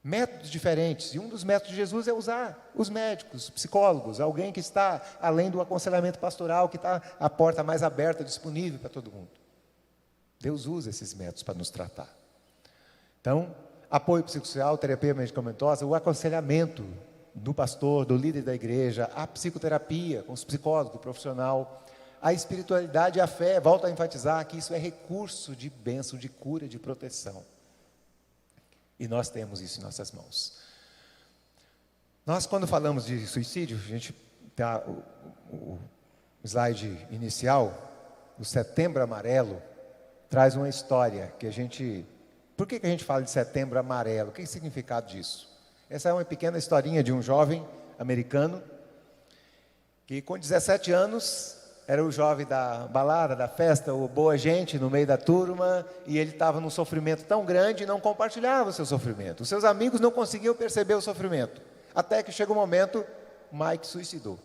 Métodos diferentes, e um dos métodos de Jesus é usar os médicos, os psicólogos, alguém que está além do aconselhamento pastoral, que está a porta mais aberta, disponível para todo mundo. Deus usa esses métodos para nos tratar. Então, apoio psicossocial, terapia medicamentosa, o aconselhamento do pastor, do líder da igreja, a psicoterapia com os psicólogos, o profissional, a espiritualidade e a fé, volto a enfatizar que isso é recurso de bênção, de cura, de proteção. E nós temos isso em nossas mãos. Nós, quando falamos de suicídio, a gente tá, o slide inicial, o Setembro Amarelo, traz uma história que a gente... Por que a gente fala de Setembro Amarelo? Que é o significado disso? Essa é uma pequena historinha de um jovem americano que com 17 anos era o jovem da balada, da festa, o boa gente no meio da turma, e ele estava num sofrimento tão grande e não compartilhava o seu sofrimento. Os seus amigos não conseguiam perceber o sofrimento. Até que chega um momento, Mike suicidou.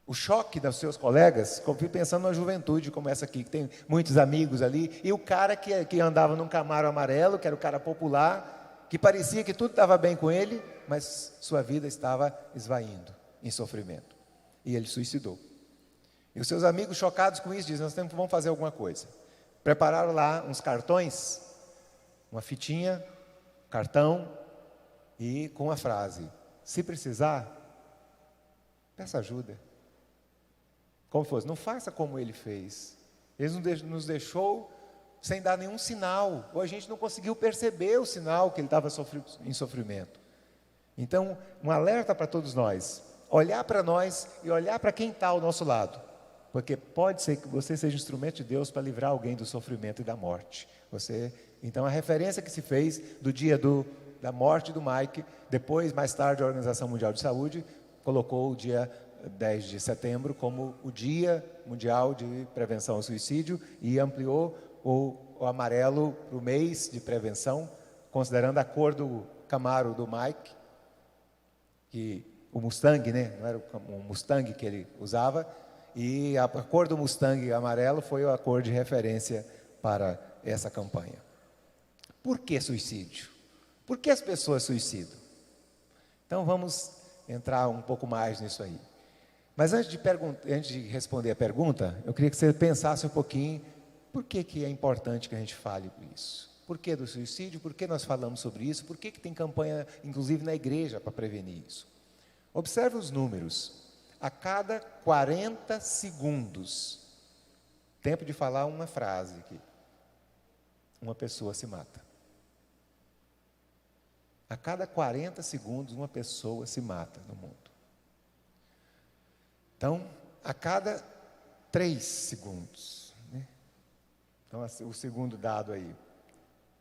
O choque dos seus colegas, pensando na juventude como essa aqui, que tem muitos amigos ali, e o cara que andava num Camaro amarelo, que era o cara popular, que parecia que tudo estava bem com ele, mas sua vida estava esvaindo em sofrimento. E ele suicidou. E os seus amigos, chocados com isso, dizem, vamos fazer alguma coisa. Prepararam lá uns cartões, uma fitinha, cartão, e com a frase, se precisar, peça ajuda. Como fosse, não faça como ele fez. Ele nos deixou sem dar nenhum sinal, ou a gente não conseguiu perceber o sinal que ele estava em sofrimento. Então, um alerta para todos nós, olhar para nós e olhar para quem está ao nosso lado. Porque pode ser que você seja instrumento de Deus para livrar alguém do sofrimento e da morte. Então, a referência que se fez do dia da morte do Mike, depois, mais tarde, a Organização Mundial de Saúde colocou o dia 10 de setembro como o Dia Mundial de Prevenção ao Suicídio e ampliou o amarelo para o mês de prevenção, considerando a cor do Camaro do Mike, que o Mustang, né? Não era o Mustang que ele usava, e a cor do Mustang amarelo foi a cor de referência para essa campanha. Por que suicídio? Por que as pessoas suicidam? Então vamos entrar um pouco mais nisso aí. Mas antes de responder a pergunta, eu queria que você pensasse um pouquinho Por que que é importante que a gente fale isso? Por que do suicídio? Por que nós falamos sobre isso? Por que que tem campanha, inclusive na igreja, para prevenir isso? Observe os números. A cada 40 segundos, tempo de falar uma frase aqui, uma pessoa se mata. A cada 40 segundos, uma pessoa se mata no mundo. Então, a cada 3 segundos, né? Então, o segundo dado aí.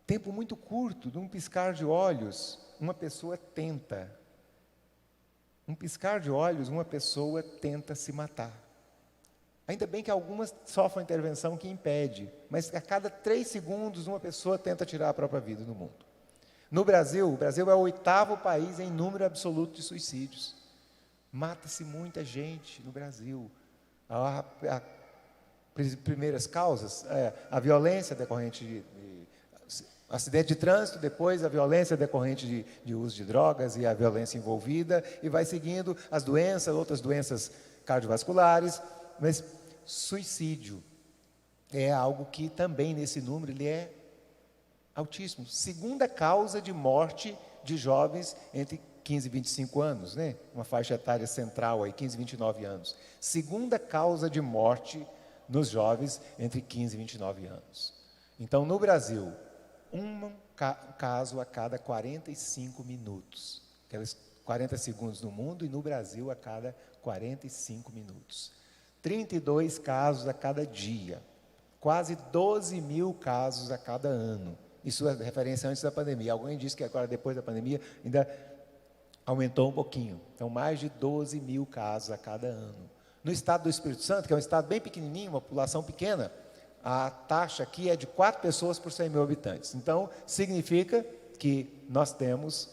Tempo muito curto, de um piscar de olhos, uma pessoa tenta. Um piscar de olhos, uma pessoa tenta se matar. Ainda bem que algumas sofrem intervenção que impede, mas a cada 3 segundos, uma pessoa tenta tirar a própria vida no mundo. No Brasil, o Brasil é o 8º país em número absoluto de suicídios. Mata-se muita gente no Brasil. As primeiras causas, a violência decorrente de acidente de trânsito, depois a violência decorrente de uso de drogas e a violência envolvida, e vai seguindo as doenças, outras doenças cardiovasculares, mas suicídio é algo que também nesse número ele é altíssimo. Segunda causa de morte de jovens entre 15 e 25 anos, né? Uma faixa etária central aí, 15 e 29 anos. Segunda causa de morte nos jovens entre 15 e 29 anos. Então, no Brasil, um caso a cada 45 minutos. Aqueles 40 segundos no mundo e no Brasil a cada 45 minutos. 32 casos a cada dia. Quase 12 mil casos a cada ano. Isso é referência antes da pandemia. Alguém disse que agora, depois da pandemia, ainda aumentou um pouquinho. Então, mais de 12 mil casos a cada ano. No estado do Espírito Santo, que é um estado bem pequenininho, uma população pequena, a taxa aqui é de 4 pessoas por 100 mil habitantes. Então, significa que nós temos,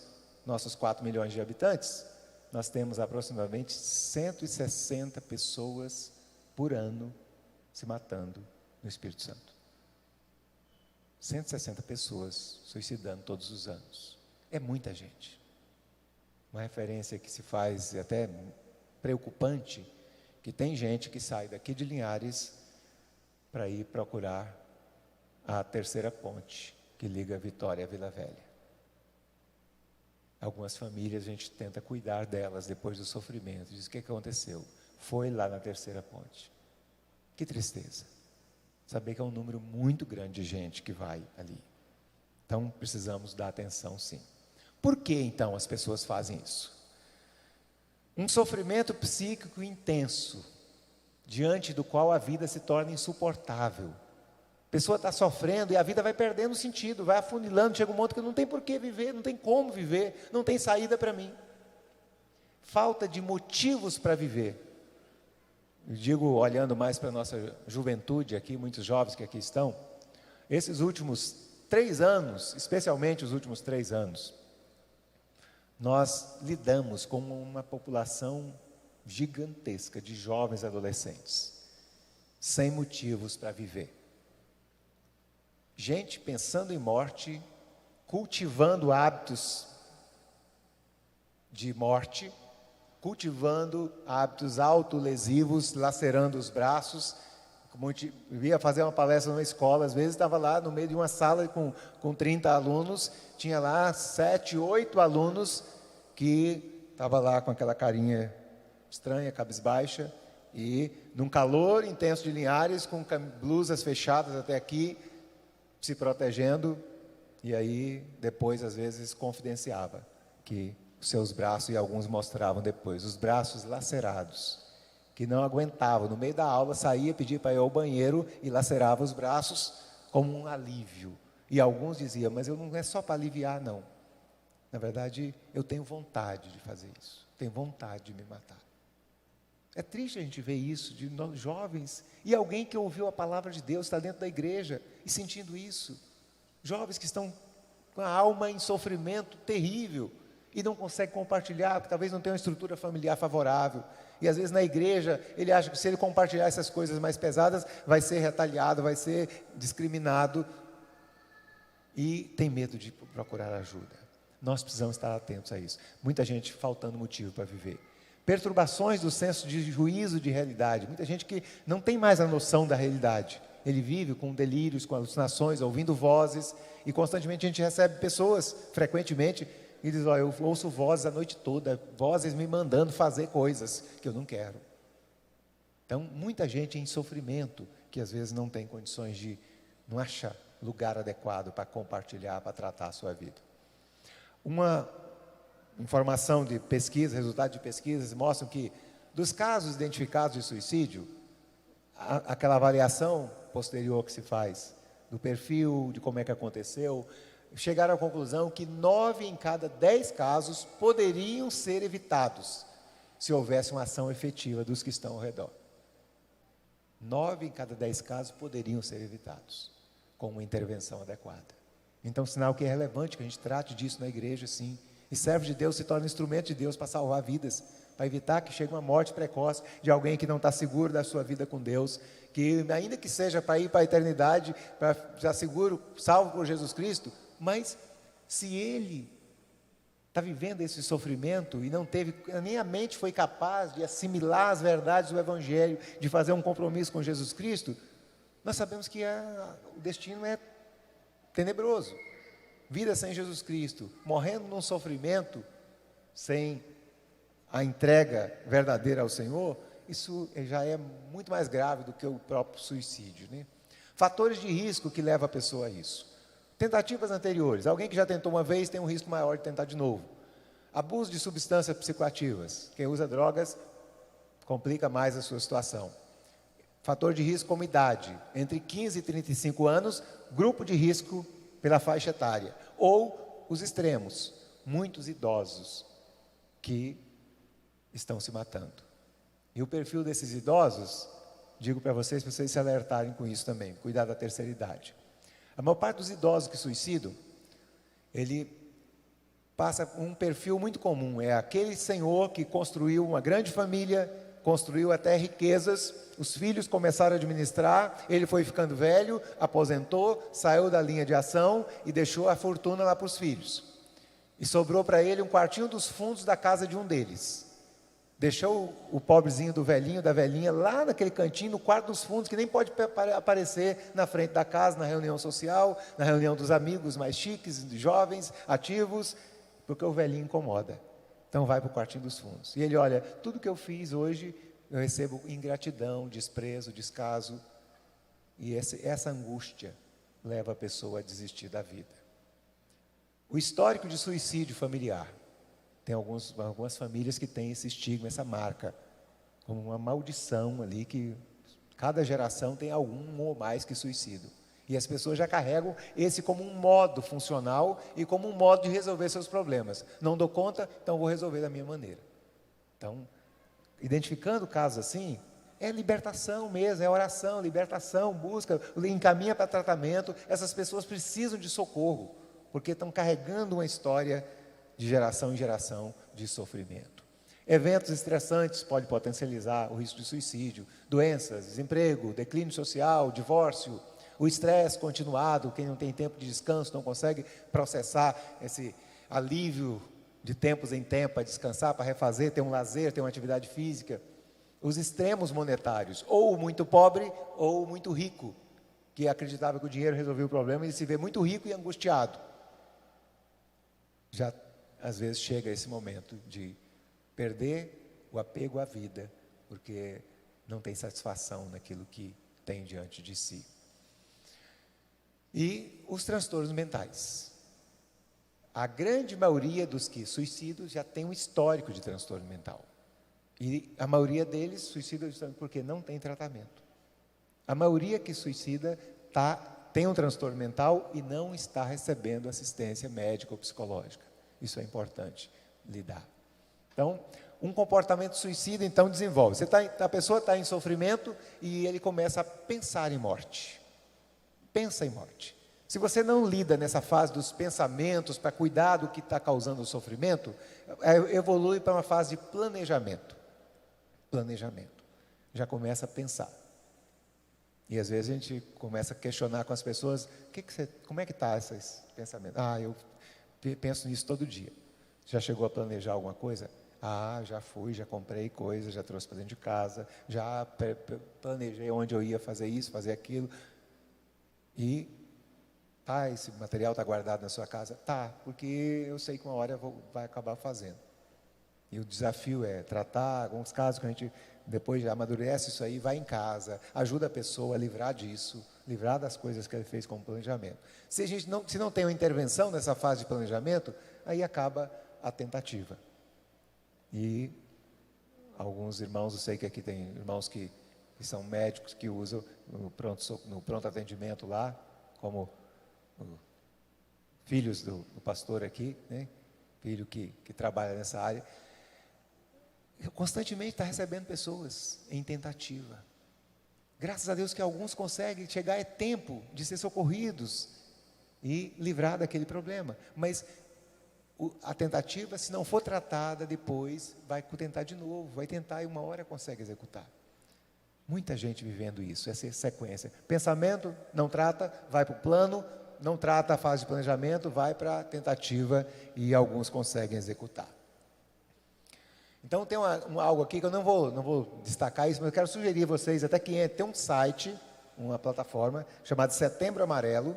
nossos 4 milhões de habitantes, nós temos aproximadamente 160 pessoas por ano se matando no Espírito Santo. 160 pessoas suicidando todos os anos. É muita gente. Uma referência que se faz até preocupante, que tem gente que sai daqui de Linhares para ir procurar a terceira ponte que liga Vitória à Vila Velha. Algumas famílias a gente tenta cuidar delas depois do sofrimento. Diz: o que aconteceu? Foi lá na terceira ponte. Que tristeza. Saber que é um número muito grande de gente que vai ali. Então, precisamos dar atenção, sim. Por que, então, as pessoas fazem isso? Um sofrimento psíquico intenso, diante do qual a vida se torna insuportável. A pessoa está sofrendo e a vida vai perdendo sentido, vai afunilando, chega um momento que não tem por que viver, não tem como viver, não tem saída para mim. Falta de motivos para viver. Eu digo, olhando mais para a nossa juventude aqui, muitos jovens que aqui estão, esses últimos 3 anos, especialmente os últimos 3 anos, nós lidamos com uma população gigantesca de jovens adolescentes, sem motivos para viver. Gente pensando em morte, cultivando hábitos de morte, cultivando hábitos autolesivos, lacerando os braços. Como eu ia fazer uma palestra numa escola, às vezes estava lá no meio de uma sala com 30 alunos, tinha lá 7, 8 alunos que estavam lá com aquela carinha estranha, cabisbaixa, e num calor intenso de Linhares, com blusas fechadas até aqui, se protegendo, e aí depois às vezes confidenciava que os seus braços, e alguns mostravam depois, os braços lacerados, que não aguentavam, no meio da aula saía, pedia para ir ao banheiro e lacerava os braços como um alívio. E alguns diziam: mas eu não é só para aliviar, não. Na verdade, eu tenho vontade de fazer isso, tenho vontade de me matar. É triste a gente ver isso de jovens, e alguém que ouviu a palavra de Deus, está dentro da igreja e sentindo isso. Jovens que estão com a alma em sofrimento terrível e não conseguem compartilhar, porque talvez não tenham uma estrutura familiar favorável. E às vezes na igreja ele acha que se ele compartilhar essas coisas mais pesadas, vai ser retaliado, vai ser discriminado, e tem medo de procurar ajuda. Nós precisamos estar atentos a isso. Muita gente faltando motivo para viver. Perturbações do senso de juízo de realidade. Muita gente que não tem mais a noção da realidade. ele vive com delírios, com alucinações, ouvindo vozes, e constantemente a gente recebe pessoas, frequentemente, e diz: eu ouço vozes a noite toda, vozes me mandando fazer coisas que eu não quero. Então, muita gente em sofrimento, que às vezes não tem condições de, não acha lugar adequado para compartilhar, para tratar a sua vida. Uma informação de pesquisa, resultado de pesquisas, mostram que dos casos identificados de suicídio, aquela avaliação posterior que se faz do perfil, de como é que aconteceu, chegaram à conclusão que 9 em cada 10 casos poderiam ser evitados se houvesse uma ação efetiva dos que estão ao redor. 9 em cada 10 casos poderiam ser evitados com uma intervenção adequada. Então, sinal que é relevante que a gente trate disso na igreja, sim. E servo de Deus se torna instrumento de Deus para salvar vidas, para evitar que chegue uma morte precoce de alguém que não está seguro da sua vida com Deus, que ainda que seja para ir para a eternidade, para já seguro, salvo por Jesus Cristo, mas se ele está vivendo esse sofrimento e não teve, nem a mente foi capaz de assimilar as verdades do Evangelho, de fazer um compromisso com Jesus Cristo, nós sabemos que o destino é tenebroso. Vida sem Jesus Cristo, morrendo num sofrimento, sem a entrega verdadeira ao Senhor, isso já é muito mais grave do que o próprio suicídio, né? Fatores de risco que levam a pessoa a isso. Tentativas anteriores, alguém que já tentou uma vez tem um risco maior de tentar de novo. Abuso de substâncias psicoativas, quem usa drogas complica mais a sua situação. Fator de risco como idade, entre 15 e 35 anos, grupo de risco pela faixa etária. Ou os extremos, muitos idosos que estão se matando. E o perfil desses idosos, digo para vocês se alertarem com isso também, cuidar da terceira idade. A maior parte dos idosos que suicidam, ele passa um perfil muito comum, é aquele senhor que construiu uma grande família, construiu até riquezas, os filhos começaram a administrar, ele foi ficando velho, aposentou, saiu da linha de ação e deixou a fortuna lá para os filhos. E sobrou para ele um quartinho dos fundos da casa de um deles. Deixou o pobrezinho do velhinho, da velhinha, lá naquele cantinho, no quarto dos fundos, que nem pode aparecer na frente da casa, na reunião social, na reunião dos amigos mais chiques, jovens, ativos, porque o velhinho incomoda. Então vai para o quartinho dos fundos. E ele olha, tudo que eu fiz hoje, eu recebo ingratidão, desprezo, descaso. E essa angústia leva a pessoa a desistir da vida. O histórico de suicídio familiar. Tem algumas famílias que têm esse estigma, essa marca, como uma maldição ali, que cada geração tem algum ou mais que suicida. E as pessoas já carregam esse como um modo funcional e como um modo de resolver seus problemas. Não dou conta, então vou resolver da minha maneira. Então, identificando casos assim, é libertação mesmo, é oração, libertação, busca, encaminha para tratamento. Essas pessoas precisam de socorro, porque estão carregando uma história de geração em geração de sofrimento. Eventos estressantes podem potencializar o risco de suicídio, doenças, desemprego, declínio social, divórcio, o estresse continuado, quem não tem tempo de descanso, não consegue processar esse alívio de tempos em tempo, para descansar, para refazer, ter um lazer, ter uma atividade física. Os extremos monetários, ou muito pobre ou muito rico, que acreditava que o dinheiro resolvia o problema e se vê muito rico e angustiado. Já às vezes chega esse momento de perder o apego à vida, porque não tem satisfação naquilo que tem diante de si. E os transtornos mentais. A grande maioria dos que suicidam já tem um histórico de transtorno mental. E a maioria deles suicida porque não tem tratamento. A maioria que suicida tem um transtorno mental e não está recebendo assistência médica ou psicológica. Isso é importante lidar. Então, um comportamento suicida, então, desenvolve. A pessoa está em sofrimento e ele começa a pensar em morte. Pensa em morte. Se você não lida nessa fase dos pensamentos para cuidar do que está causando o sofrimento, evolui para uma fase de planejamento. Planejamento. Já começa a pensar. E às vezes a gente começa a questionar com as pessoas, como é que está esses pensamentos? Eu penso nisso todo dia. Já chegou a planejar alguma coisa? Já fui, já comprei coisas, já trouxe para dentro de casa, já planejei onde eu ia fazer isso, fazer aquilo. E, tá, esse material está guardado na sua casa? Tá, porque eu sei que uma hora vai acabar fazendo. E o desafio é tratar alguns casos que a gente, depois de amadurece isso aí, vai em casa, ajuda a pessoa a livrar disso, livrar das coisas que ele fez com o planejamento. Se não tem uma intervenção nessa fase de planejamento, aí acaba a tentativa. E alguns irmãos, eu sei que aqui tem irmãos que são médicos, que usam no pronto atendimento lá, como filhos do pastor aqui, né? Filho que trabalha nessa área, constantemente está recebendo pessoas em tentativa. Graças a Deus que alguns conseguem chegar a tempo de ser socorridos e livrar daquele problema. Mas a tentativa, se não for tratada depois, vai tentar de novo, vai tentar e uma hora consegue executar. Muita gente vivendo isso, essa sequência. Pensamento, não trata, vai para o plano, não trata a fase de planejamento, vai para a tentativa e alguns conseguem executar. Então tem algo aqui que eu não vou destacar isso, mas eu quero sugerir a vocês até que tem um site, uma plataforma chamada Setembro Amarelo.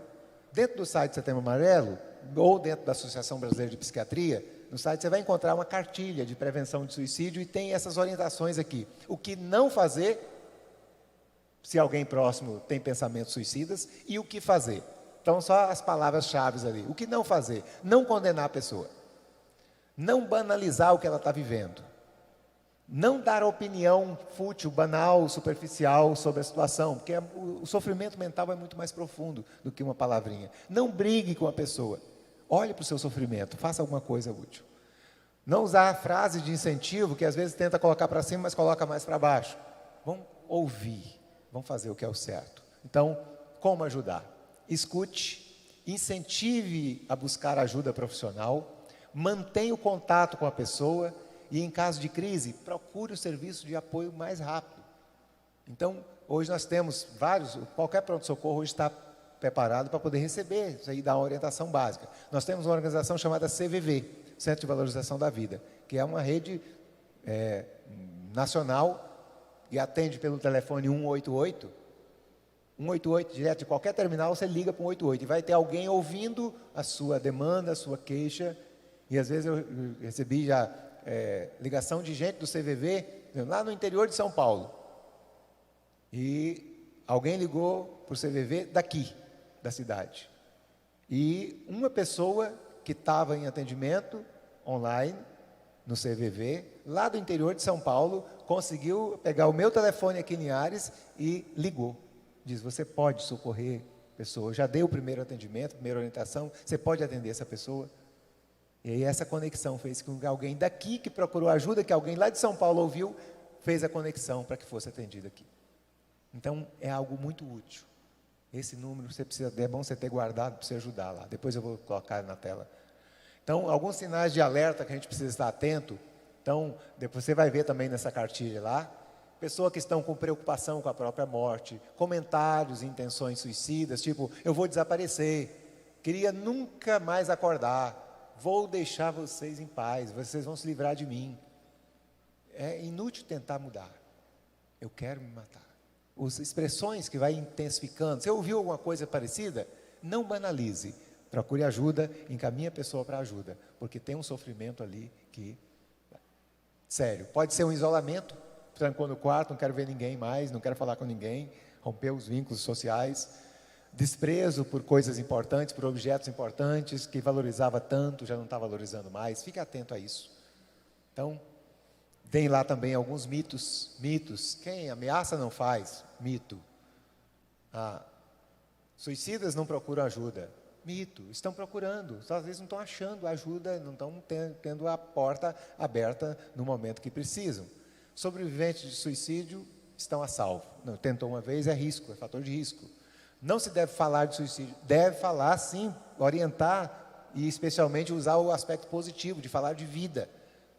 Dentro do site Setembro Amarelo, ou dentro da Associação Brasileira de Psiquiatria, no site você vai encontrar uma cartilha de prevenção de suicídio e tem essas orientações aqui. O que não fazer, se alguém próximo tem pensamentos suicidas, e o que fazer. Então só as palavras-chave ali. O que não fazer? Não condenar a pessoa. Não banalizar o que ela está vivendo. Não dar opinião fútil, banal, superficial sobre a situação, porque o sofrimento mental é muito mais profundo do que uma palavrinha. Não brigue com a pessoa. Olhe para o seu sofrimento, faça alguma coisa útil. Não usar frases de incentivo, que às vezes tenta colocar para cima, mas coloca mais para baixo. Vamos ouvir, vamos fazer o que é o certo. Então, como ajudar? Escute, incentive a buscar ajuda profissional, mantenha o contato com a pessoa, e em caso de crise, procure o serviço de apoio mais rápido. Então, hoje nós temos qualquer pronto-socorro hoje está preparado para poder receber isso aí, dar uma orientação básica. Nós temos uma organização chamada CVV, Centro de Valorização da Vida, que é uma rede nacional e atende pelo telefone 188. 188, direto de qualquer terminal, você liga para o 188 e vai ter alguém ouvindo a sua demanda, a sua queixa. E às vezes eu recebi já ligação de gente do CVV, lá no interior de São Paulo. E alguém ligou para o CVV daqui, da cidade. E uma pessoa que estava em atendimento online, no CVV, lá do interior de São Paulo, conseguiu pegar o meu telefone aqui em Linhares e ligou. Diz, você pode socorrer a pessoa, já dei o primeiro atendimento, primeira orientação, você pode atender essa pessoa. E aí essa conexão fez com que alguém daqui que procurou ajuda, que alguém lá de São Paulo ouviu, fez a conexão para que fosse atendido aqui. Então é algo muito útil. Esse número é bom você ter guardado para você ajudar lá. Depois eu vou colocar na tela. Então, alguns sinais de alerta que a gente precisa estar atento. Então, depois você vai ver também nessa cartilha lá. Pessoas que estão com preocupação com a própria morte, comentários, intenções suicidas, tipo, eu vou desaparecer, queria nunca mais acordar. Vou deixar vocês em paz, vocês vão se livrar de mim. É inútil tentar mudar. Eu quero me matar. As expressões que vai intensificando. Você ouviu alguma coisa parecida? Não banalize. Procure ajuda, encaminhe a pessoa para ajuda. Porque tem um sofrimento ali que... Sério, pode ser um isolamento. Trancou no quarto, não quero ver ninguém mais, não quero falar com ninguém. Rompeu os vínculos sociais. Desprezo por coisas importantes, por objetos importantes, que valorizava tanto, já não está valorizando mais. Fique atento a isso. Então, tem lá também alguns mitos. Quem ameaça não faz, mito. Suicidas não procuram ajuda, mito. Estão procurando, só às vezes não estão achando ajuda, não estão tendo a porta aberta no momento que precisam. Sobreviventes de suicídio estão a salvo. Não, tentou uma vez, é risco, é fator de risco. Não se deve falar de suicídio, deve falar sim, orientar e especialmente usar o aspecto positivo de falar de vida,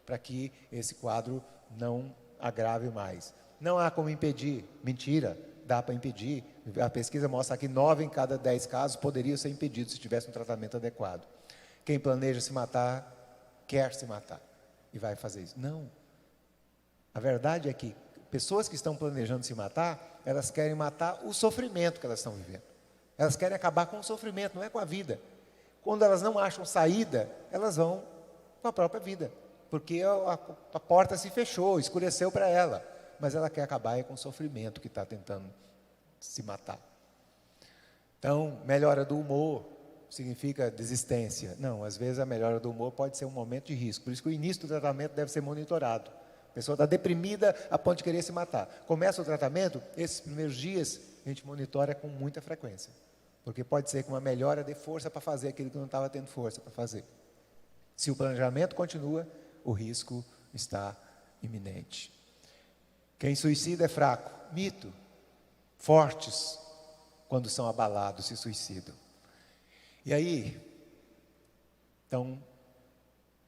para que esse quadro não agrave mais. Não há como impedir, mentira, dá para impedir. A pesquisa mostra que 9 em cada 10 casos poderiam ser impedidos se tivesse um tratamento adequado. Quem planeja se matar, quer se matar e vai fazer isso. Não. A verdade é que pessoas que estão planejando se matar, elas querem matar o sofrimento que elas estão vivendo. Elas querem acabar com o sofrimento, não é com a vida. Quando elas não acham saída, elas vão com a própria vida, porque a porta se fechou, escureceu para ela, mas ela quer acabar com o sofrimento que está tentando se matar. Então, melhora do humor significa desistência. Não, às vezes a melhora do humor pode ser um momento de risco, por isso que o início do tratamento deve ser monitorado. A pessoa está deprimida a ponto de querer se matar. Começa o tratamento, esses primeiros dias a gente monitora com muita frequência, porque pode ser que uma melhora dê força para fazer aquilo que não estava tendo força para fazer. Se o planejamento continua, o risco está iminente. Quem suicida é fraco. Mito. Fortes, quando são abalados, se suicidam. E aí, então,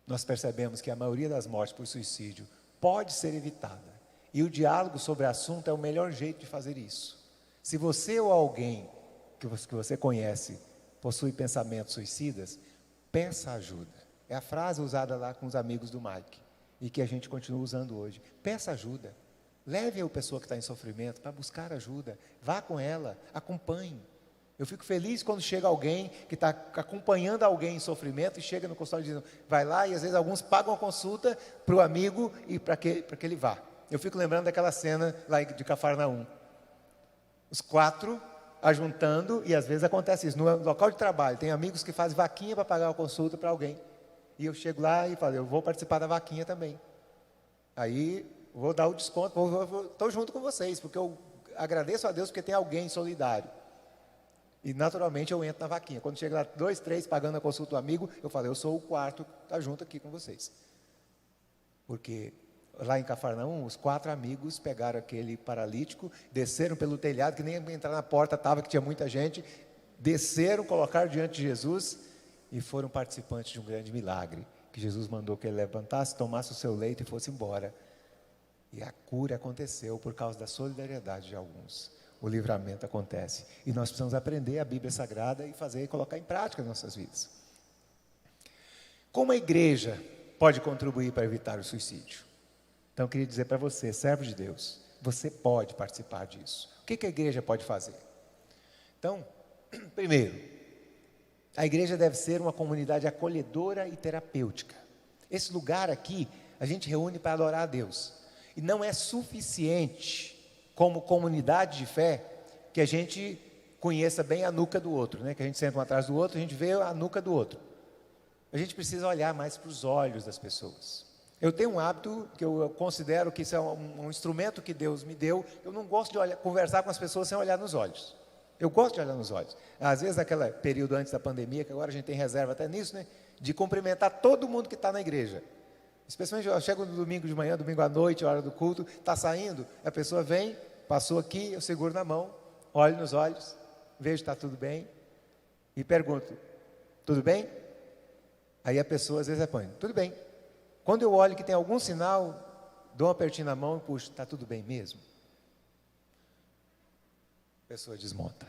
nós percebemos que a maioria das mortes por suicídio pode ser evitada. E o diálogo sobre o assunto é o melhor jeito de fazer isso. Se você ou alguém que você conhece possui pensamentos suicidas, peça ajuda. É a frase usada lá com os amigos do Mike e que a gente continua usando hoje. Peça ajuda. Leve a pessoa que está em sofrimento para buscar ajuda. Vá com ela, acompanhe. Eu fico feliz quando chega alguém que está acompanhando alguém em sofrimento e chega no consultório dizendo, vai lá, e às vezes alguns pagam a consulta para o amigo e para que ele vá. Eu fico lembrando daquela cena lá de Cafarnaum. Os 4 ajuntando, e às vezes acontece isso, no local de trabalho, tem amigos que fazem vaquinha para pagar a consulta para alguém. E eu chego lá e falo, eu vou participar da vaquinha também. Aí vou dar o desconto, estou junto com vocês, porque eu agradeço a Deus porque tem alguém solidário. E naturalmente eu entro na vaquinha. Quando chega lá 2, 3 pagando a consulta do amigo, eu falo, eu sou o 4 que está junto aqui com vocês. Porque lá em Cafarnaum, os 4 amigos pegaram aquele paralítico, desceram pelo telhado, que nem entrar na porta estava, que tinha muita gente, desceram, colocaram diante de Jesus e foram participantes de um grande milagre, que Jesus mandou que ele levantasse, tomasse o seu leito e fosse embora. E a cura aconteceu por causa da solidariedade de alguns. O livramento acontece. E nós precisamos aprender a Bíblia Sagrada e colocar em prática nas nossas vidas. Como a igreja pode contribuir para evitar o suicídio? Então eu queria dizer para você, servo de Deus, você pode participar disso. O que a igreja pode fazer? Então, primeiro, a igreja deve ser uma comunidade acolhedora e terapêutica. Esse lugar aqui, a gente reúne para adorar a Deus. E não é suficiente, como comunidade de fé, que a gente conheça bem a nuca do outro, né? Que a gente senta um atrás do outro, a gente vê a nuca do outro. A gente precisa olhar mais para os olhos das pessoas. Eu tenho um hábito que eu considero que isso é um instrumento que Deus me deu. Eu não gosto de conversar com as pessoas sem olhar nos olhos. Eu gosto de olhar nos olhos. Às vezes, naquele período antes da pandemia, que agora a gente tem reserva até nisso, né? De cumprimentar todo mundo que está na igreja. Especialmente eu chego no domingo de manhã, domingo à noite, hora do culto, está saindo, a pessoa vem, passou aqui, eu seguro na mão, olho nos olhos, vejo se está tudo bem, e pergunto, tudo bem? Aí a pessoa às vezes responde, tudo bem. Quando eu olho que tem algum sinal, dou um apertinho na mão e puxo, está tudo bem mesmo? A pessoa desmonta.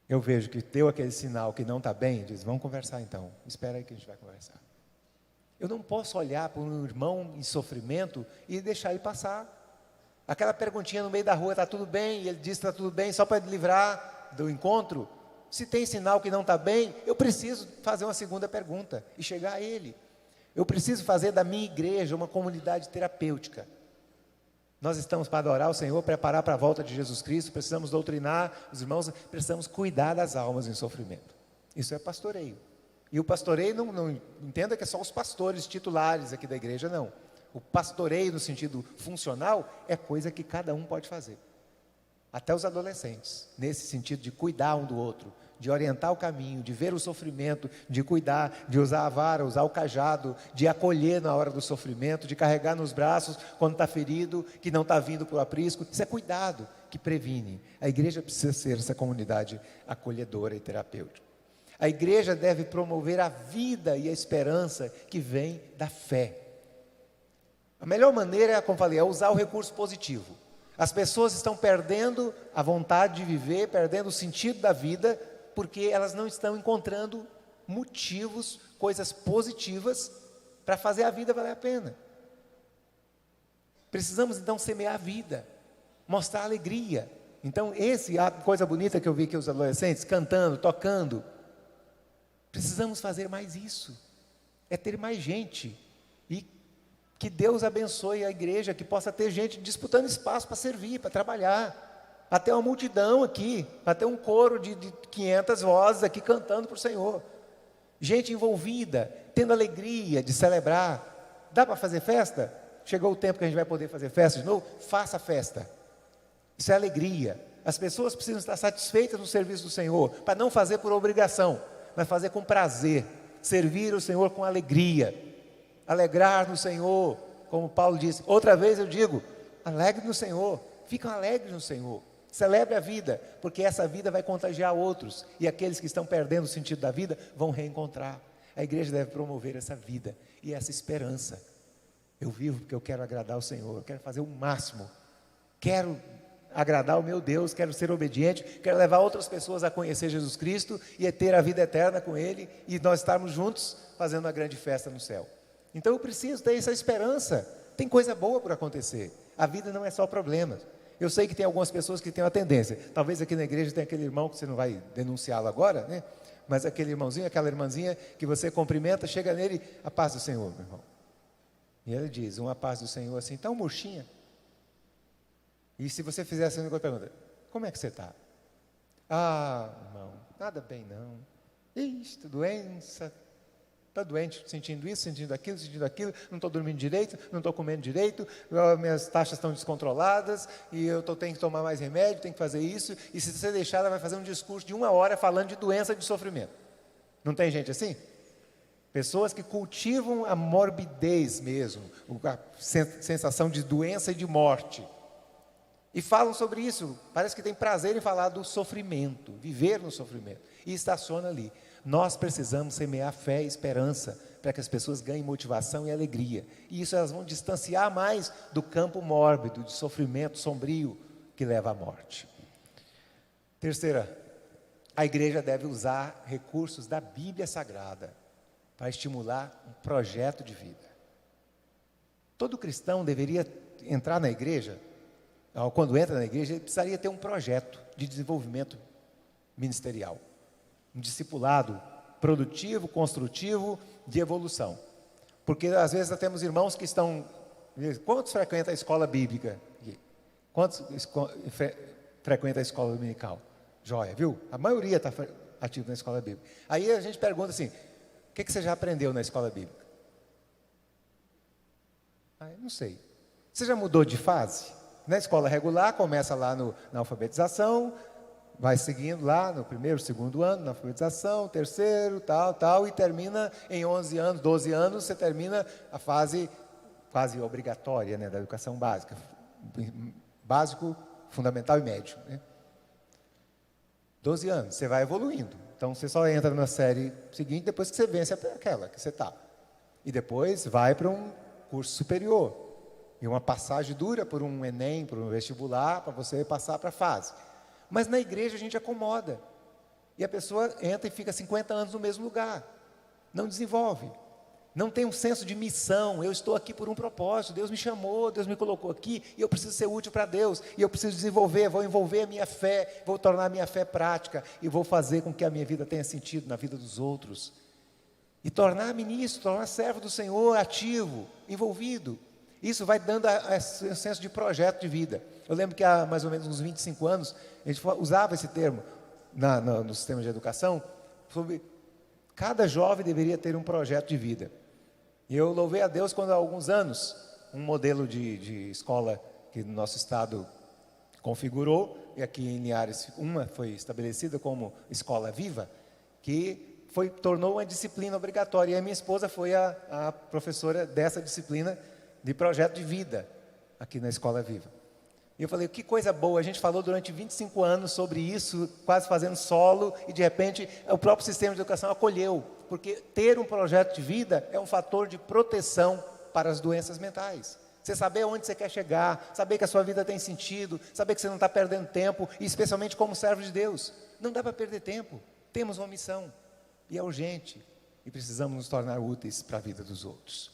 Eu vejo que deu aquele sinal que não está bem, diz, vamos conversar então, espera aí que a gente vai conversar. Eu não posso olhar para um irmão em sofrimento e deixar ele passar. Aquela perguntinha no meio da rua, está tudo bem? E ele diz que está tudo bem só para livrar do encontro. Se tem sinal que não está bem, eu preciso fazer uma segunda pergunta e chegar a ele. Eu preciso fazer da minha igreja uma comunidade terapêutica. Nós estamos para adorar o Senhor, preparar para a volta de Jesus Cristo, precisamos doutrinar os irmãos, precisamos cuidar das almas em sofrimento. Isso é pastoreio. E o pastoreio, não entenda que é só os pastores titulares aqui da igreja, não. O pastoreio, no sentido funcional, é coisa que cada um pode fazer. Até os adolescentes, nesse sentido de cuidar um do outro, de orientar o caminho, de ver o sofrimento, de cuidar, de usar a vara, usar o cajado, de acolher na hora do sofrimento, de carregar nos braços quando está ferido, que não está vindo para o aprisco. Isso é cuidado que previne. A igreja precisa ser essa comunidade acolhedora e terapêutica. A igreja deve promover a vida e a esperança que vem da fé. A melhor maneira, como falei, é usar o recurso positivo. As pessoas estão perdendo a vontade de viver, perdendo o sentido da vida, porque elas não estão encontrando motivos, coisas positivas para fazer a vida valer a pena. Precisamos então semear a vida, mostrar alegria, Então, a coisa bonita que eu vi aqui os adolescentes cantando, tocando, precisamos fazer mais isso, é ter mais gente, e que Deus abençoe a igreja, que possa ter gente disputando espaço para servir, para trabalhar, para ter uma multidão aqui, para ter um coro de 500 vozes aqui cantando para o Senhor, gente envolvida, tendo alegria de celebrar. Dá para fazer festa? Chegou o tempo que a gente vai poder fazer festa de novo? Faça festa. Isso é alegria. As pessoas precisam estar satisfeitas no serviço do Senhor, para não fazer por obrigação, mas fazer com prazer, servir o Senhor com alegria, alegrar no Senhor, como Paulo disse. Outra vez eu digo, alegre no Senhor, ficam alegres no Senhor, celebre a vida, porque essa vida vai contagiar outros, e aqueles que estão perdendo o sentido da vida, vão reencontrar. A igreja deve promover essa vida, e essa esperança. Eu vivo porque eu quero agradar o Senhor, eu quero fazer o máximo, quero agradar o meu Deus, quero ser obediente, quero levar outras pessoas a conhecer Jesus Cristo e a ter a vida eterna com Ele, e nós estarmos juntos fazendo uma grande festa no céu. Então eu preciso ter essa esperança. Tem coisa boa por acontecer, a vida não é só problemas. Eu sei que tem algumas pessoas que têm uma tendência, talvez aqui na igreja tenha aquele irmão que você não vai denunciá-lo agora, né? Mas aquele irmãozinho, aquela irmãzinha que você cumprimenta, chega nele, a paz do Senhor, meu irmão. E ele diz, uma paz do Senhor assim, tão murchinha. E se você fizer assim, uma pergunta, como é que você está? Ah, irmão, nada bem não. Isto, doença, está doente, sentindo isso, sentindo aquilo, não estou dormindo direito, não estou comendo direito, minhas taxas estão descontroladas, e eu tenho que tomar mais remédio, tenho que fazer isso, e se você deixar, ela vai fazer um discurso de 1 hora falando de doença e de sofrimento. Não tem gente assim? Pessoas que cultivam a morbidez mesmo, a sensação de doença e de morte. E falam sobre isso, parece que tem prazer em falar do sofrimento, viver no sofrimento, e estaciona ali. Nós precisamos semear fé e esperança, para que as pessoas ganhem motivação e alegria, e isso elas vão distanciar mais do campo mórbido, de sofrimento sombrio, que leva à morte. Terceira, a igreja deve usar recursos da Bíblia Sagrada, para estimular um projeto de vida. Todo cristão deveria entrar na igreja, quando entra na igreja, ele precisaria ter um projeto de desenvolvimento ministerial, um discipulado produtivo, construtivo, de evolução. Porque às vezes nós temos irmãos que estão, quantos frequentam a escola bíblica? Quantos frequentam a escola dominical? Joia, viu? A maioria está ativo na escola bíblica. Aí a gente pergunta assim, o que você já aprendeu na escola bíblica? Não sei. Você já mudou de fase? Na escola regular, começa lá na alfabetização, vai seguindo lá no primeiro, segundo ano, na alfabetização, terceiro, tal, e termina em 11 anos, 12 anos, você termina a fase quase obrigatória, né, da educação básica, básico, fundamental e médio, né? 12 anos, você vai evoluindo, então você só entra na série seguinte depois que você vence aquela que você está, e depois vai para um curso superior, e uma passagem dura por um Enem, por um vestibular, para você passar para a fase. Mas na igreja a gente acomoda, e a pessoa entra e fica 50 anos no mesmo lugar, não desenvolve, não tem um senso de missão. Eu estou aqui por um propósito, Deus me chamou, Deus me colocou aqui, e eu preciso ser útil para Deus, e eu preciso desenvolver, vou envolver a minha fé, vou tornar a minha fé prática, e vou fazer com que a minha vida tenha sentido na vida dos outros, e tornar ministro, tornar servo do Senhor, ativo, envolvido. Isso vai dando esse senso de projeto de vida. Eu lembro que há mais ou menos uns 25 anos, a gente usava esse termo no sistema de educação, sobre cada jovem deveria ter um projeto de vida. E eu louvei a Deus quando há alguns anos, um modelo de escola que no nosso estado configurou, e aqui em Linhares uma foi estabelecida como Escola Viva, que tornou uma disciplina obrigatória, e a minha esposa foi a professora dessa disciplina de projeto de vida, aqui na Escola Viva. E eu falei, que coisa boa, a gente falou durante 25 anos sobre isso, quase fazendo solo, e de repente o próprio sistema de educação acolheu, porque ter um projeto de vida é um fator de proteção para as doenças mentais. Você saber onde você quer chegar, saber que a sua vida tem sentido, saber que você não está perdendo tempo, e especialmente como servo de Deus. Não dá para perder tempo, temos uma missão, e é urgente, e precisamos nos tornar úteis para a vida dos outros.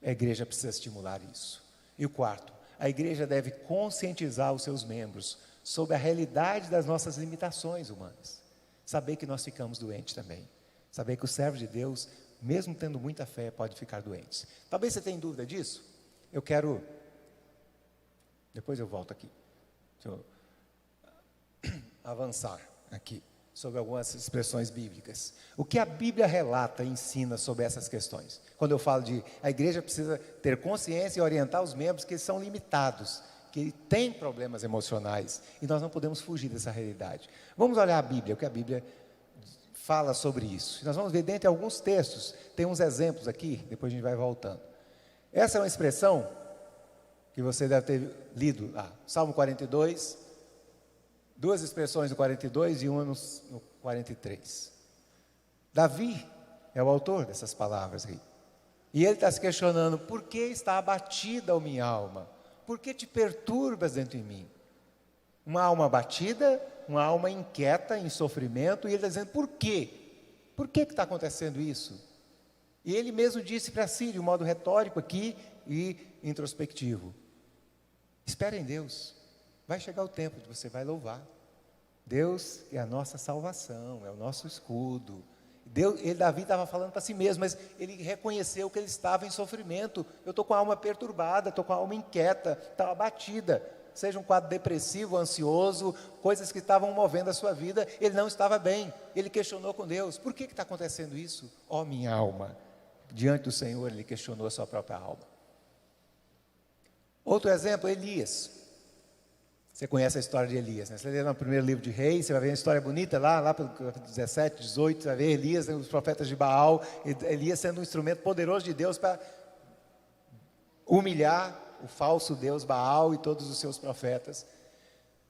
A igreja precisa estimular isso. E o quarto, a igreja deve conscientizar os seus membros sobre a realidade das nossas limitações humanas. Saber que nós ficamos doentes também. Saber que o servo de Deus, mesmo tendo muita fé, pode ficar doente. Talvez você tenha dúvida disso. Eu quero... Depois eu volto aqui. Deixa eu avançar aqui sobre algumas expressões bíblicas. O que a Bíblia relata e ensina sobre essas questões? Quando eu falo de a igreja precisa ter consciência e orientar os membros que eles são limitados, que têm problemas emocionais, e nós não podemos fugir dessa realidade. Vamos olhar a Bíblia, o que a Bíblia fala sobre isso. Nós vamos ver dentre alguns textos, tem uns exemplos aqui, depois a gente vai voltando. Essa é uma expressão que você deve ter lido lá, Salmo 42, duas expressões no 42 e uma no 43. Davi é o autor dessas palavras aí. E ele está se questionando, por que está abatida a minha alma? Por que te perturbas dentro de mim? Uma alma abatida, uma alma inquieta, em sofrimento, e ele está dizendo, por quê? Por que está acontecendo isso? E ele mesmo disse para si, de um modo retórico aqui e introspectivo, espere em Deus, vai chegar o tempo de você vai louvar. Deus é a nossa salvação, é o nosso escudo. Davi estava falando para si mesmo, mas ele reconheceu que ele estava em sofrimento. Eu estou com a alma perturbada, estou com a alma inquieta, estava abatida. Seja um quadro depressivo, ansioso, coisas que estavam movendo a sua vida, ele não estava bem. Ele questionou com Deus, por que está acontecendo isso? Ó minha alma, diante do Senhor ele questionou a sua própria alma. Outro exemplo, Elias. Você conhece a história de Elias, né? Você lê no primeiro livro de Reis, você vai ver uma história bonita lá pelo 17, 18, você vai ver Elias, os profetas de Baal, Elias sendo um instrumento poderoso de Deus para humilhar o falso Deus Baal e todos os seus profetas.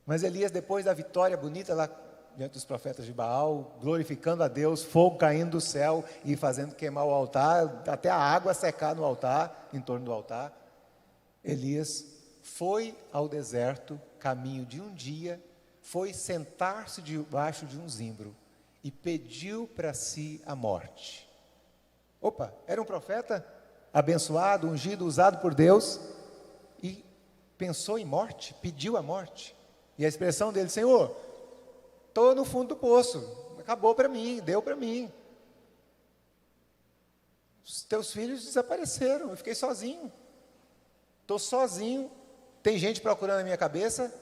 Mas Elias, depois da vitória bonita lá diante dos profetas de Baal, glorificando a Deus, fogo caindo do céu e fazendo queimar o altar, até a água secar no altar, em torno do altar, Elias foi ao deserto, caminho de um dia, foi sentar-se debaixo de um zimbro e pediu para si a morte. Opa, era um profeta abençoado, ungido, usado por Deus, e pensou em morte, pediu a morte. E a expressão dele, Senhor, estou no fundo do poço, acabou para mim, deu para mim. Os teus filhos desapareceram, eu fiquei sozinho. Estou sozinho, tem gente procurando a minha cabeça,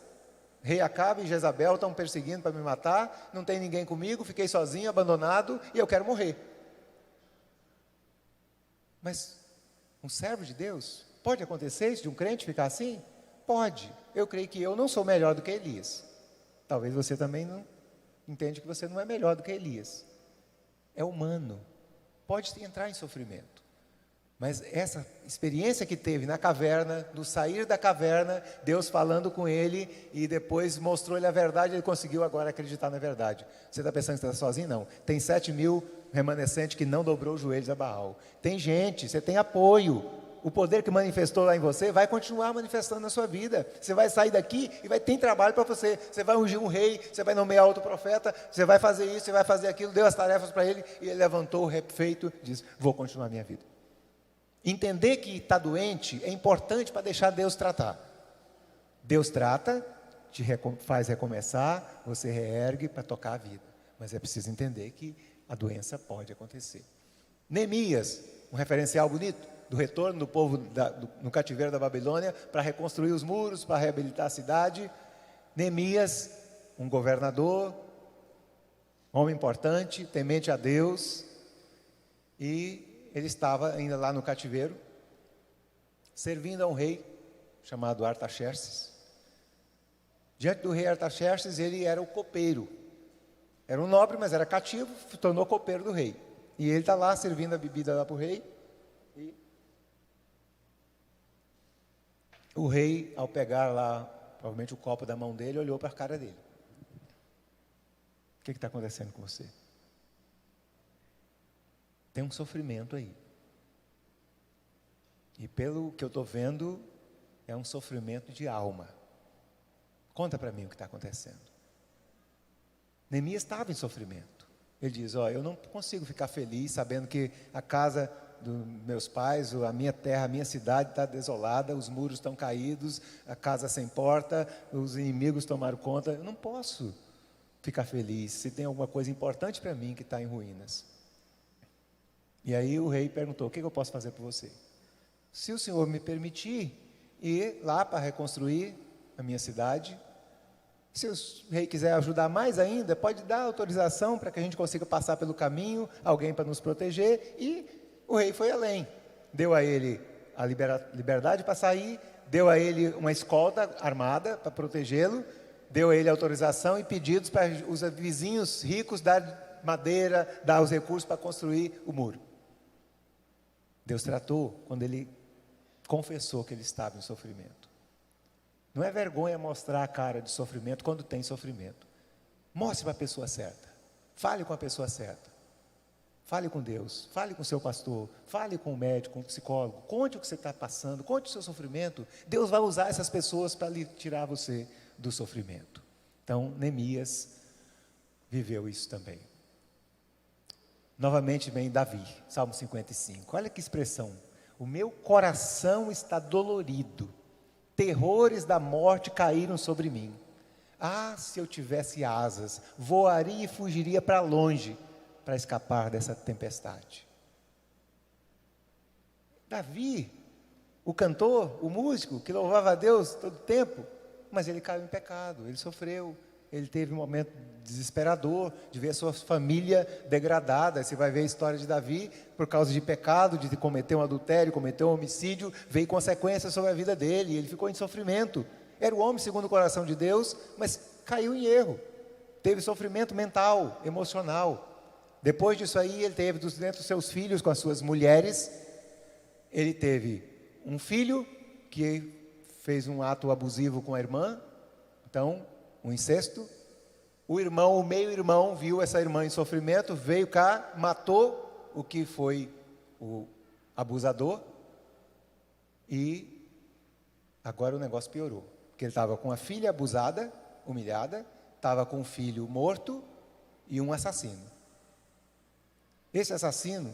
rei Acabe e Jezabel estão perseguindo para me matar, não tem ninguém comigo, fiquei sozinho, abandonado, e eu quero morrer. Mas um servo de Deus, pode acontecer isso de um crente ficar assim? Pode. Eu creio que eu não sou melhor do que Elias. Talvez você também não entende que você não é melhor do que Elias. É humano, pode entrar em sofrimento. Mas essa experiência que teve na caverna, no sair da caverna, Deus falando com ele e depois mostrou ele a verdade, ele conseguiu agora acreditar na verdade. Você está pensando que você está sozinho? Não. Tem 7.000 remanescentes que não dobrou os joelhos a Baal. Tem gente, você tem apoio. O poder que manifestou lá em você vai continuar manifestando na sua vida. Você vai sair daqui e ter trabalho para você. Você vai ungir um rei, você vai nomear outro profeta, você vai fazer isso, você vai fazer aquilo, deu as tarefas para ele e ele levantou o refeito e disse, vou continuar a minha vida. Entender que está doente é importante para deixar Deus tratar. Deus trata, faz recomeçar, você reergue para tocar a vida. Mas é preciso entender que a doença pode acontecer. Neemias, um referencial bonito do retorno do povo no cativeiro da Babilônia para reconstruir os muros, para reabilitar a cidade. Neemias, um governador, homem importante, temente a Deus, e ele estava ainda lá no cativeiro, servindo a um rei chamado Artaxerxes. Diante do rei Artaxerxes, ele era o copeiro. Era um nobre, mas era cativo, se tornou copeiro do rei. E ele está lá servindo a bebida lá para o rei. E o rei, ao pegar lá, provavelmente o copo da mão dele, olhou para a cara dele. O que está acontecendo com você? Tem um sofrimento aí. E pelo que eu estou vendo, é um sofrimento de alma. Conta para mim o que está acontecendo. Neemias estava em sofrimento. Ele diz, eu não consigo ficar feliz sabendo que a casa dos meus pais, a minha terra, a minha cidade está desolada, os muros estão caídos, a casa sem porta, os inimigos tomaram conta. Eu não posso ficar feliz se tem alguma coisa importante para mim que está em ruínas. E aí o rei perguntou: o que eu posso fazer por você? Se o senhor me permitir ir lá para reconstruir a minha cidade, se o rei quiser ajudar mais ainda, pode dar autorização para que a gente consiga passar pelo caminho, alguém para nos proteger. E o rei foi além, deu a ele a liberdade para sair, deu a ele uma escolta armada para protegê-lo, deu a ele autorização e pedidos para os vizinhos ricos dar madeira, dar os recursos para construir o muro. Deus tratou quando ele confessou que ele estava em sofrimento. Não é vergonha mostrar a cara de sofrimento quando tem sofrimento. Mostre para a pessoa certa. Fale com a pessoa certa. Fale com Deus. Fale com o seu pastor. Fale com o médico, com o psicólogo. Conte o que você está passando. Conte o seu sofrimento. Deus vai usar essas pessoas para tirar você do sofrimento. Então, Neemias viveu isso também. Novamente vem Davi, Salmo 55. Olha que expressão. O meu coração está dolorido. Terrores da morte caíram sobre mim. Ah, se eu tivesse asas, voaria e fugiria para longe, para escapar dessa tempestade. Davi, o cantor, o músico, que louvava a Deus todo o tempo, mas ele caiu em pecado, ele sofreu, ele teve um momento desesperador de ver a sua família degradada. Você vai ver a história de Davi, por causa de pecado, de cometer um adultério, cometer um homicídio, veio consequências sobre a vida dele, e ele ficou em sofrimento. Era o homem segundo o coração de Deus, mas caiu em erro, teve sofrimento mental, emocional. Depois disso aí, ele teve dentro dos seus filhos com as suas mulheres, ele teve um filho que fez um ato abusivo com a irmã, então, um incesto. O irmão, o meio-irmão, viu essa irmã em sofrimento, veio cá, matou o que foi o abusador, e agora o negócio piorou, porque ele estava com a filha abusada, humilhada, estava com um filho morto e um assassino. Esse assassino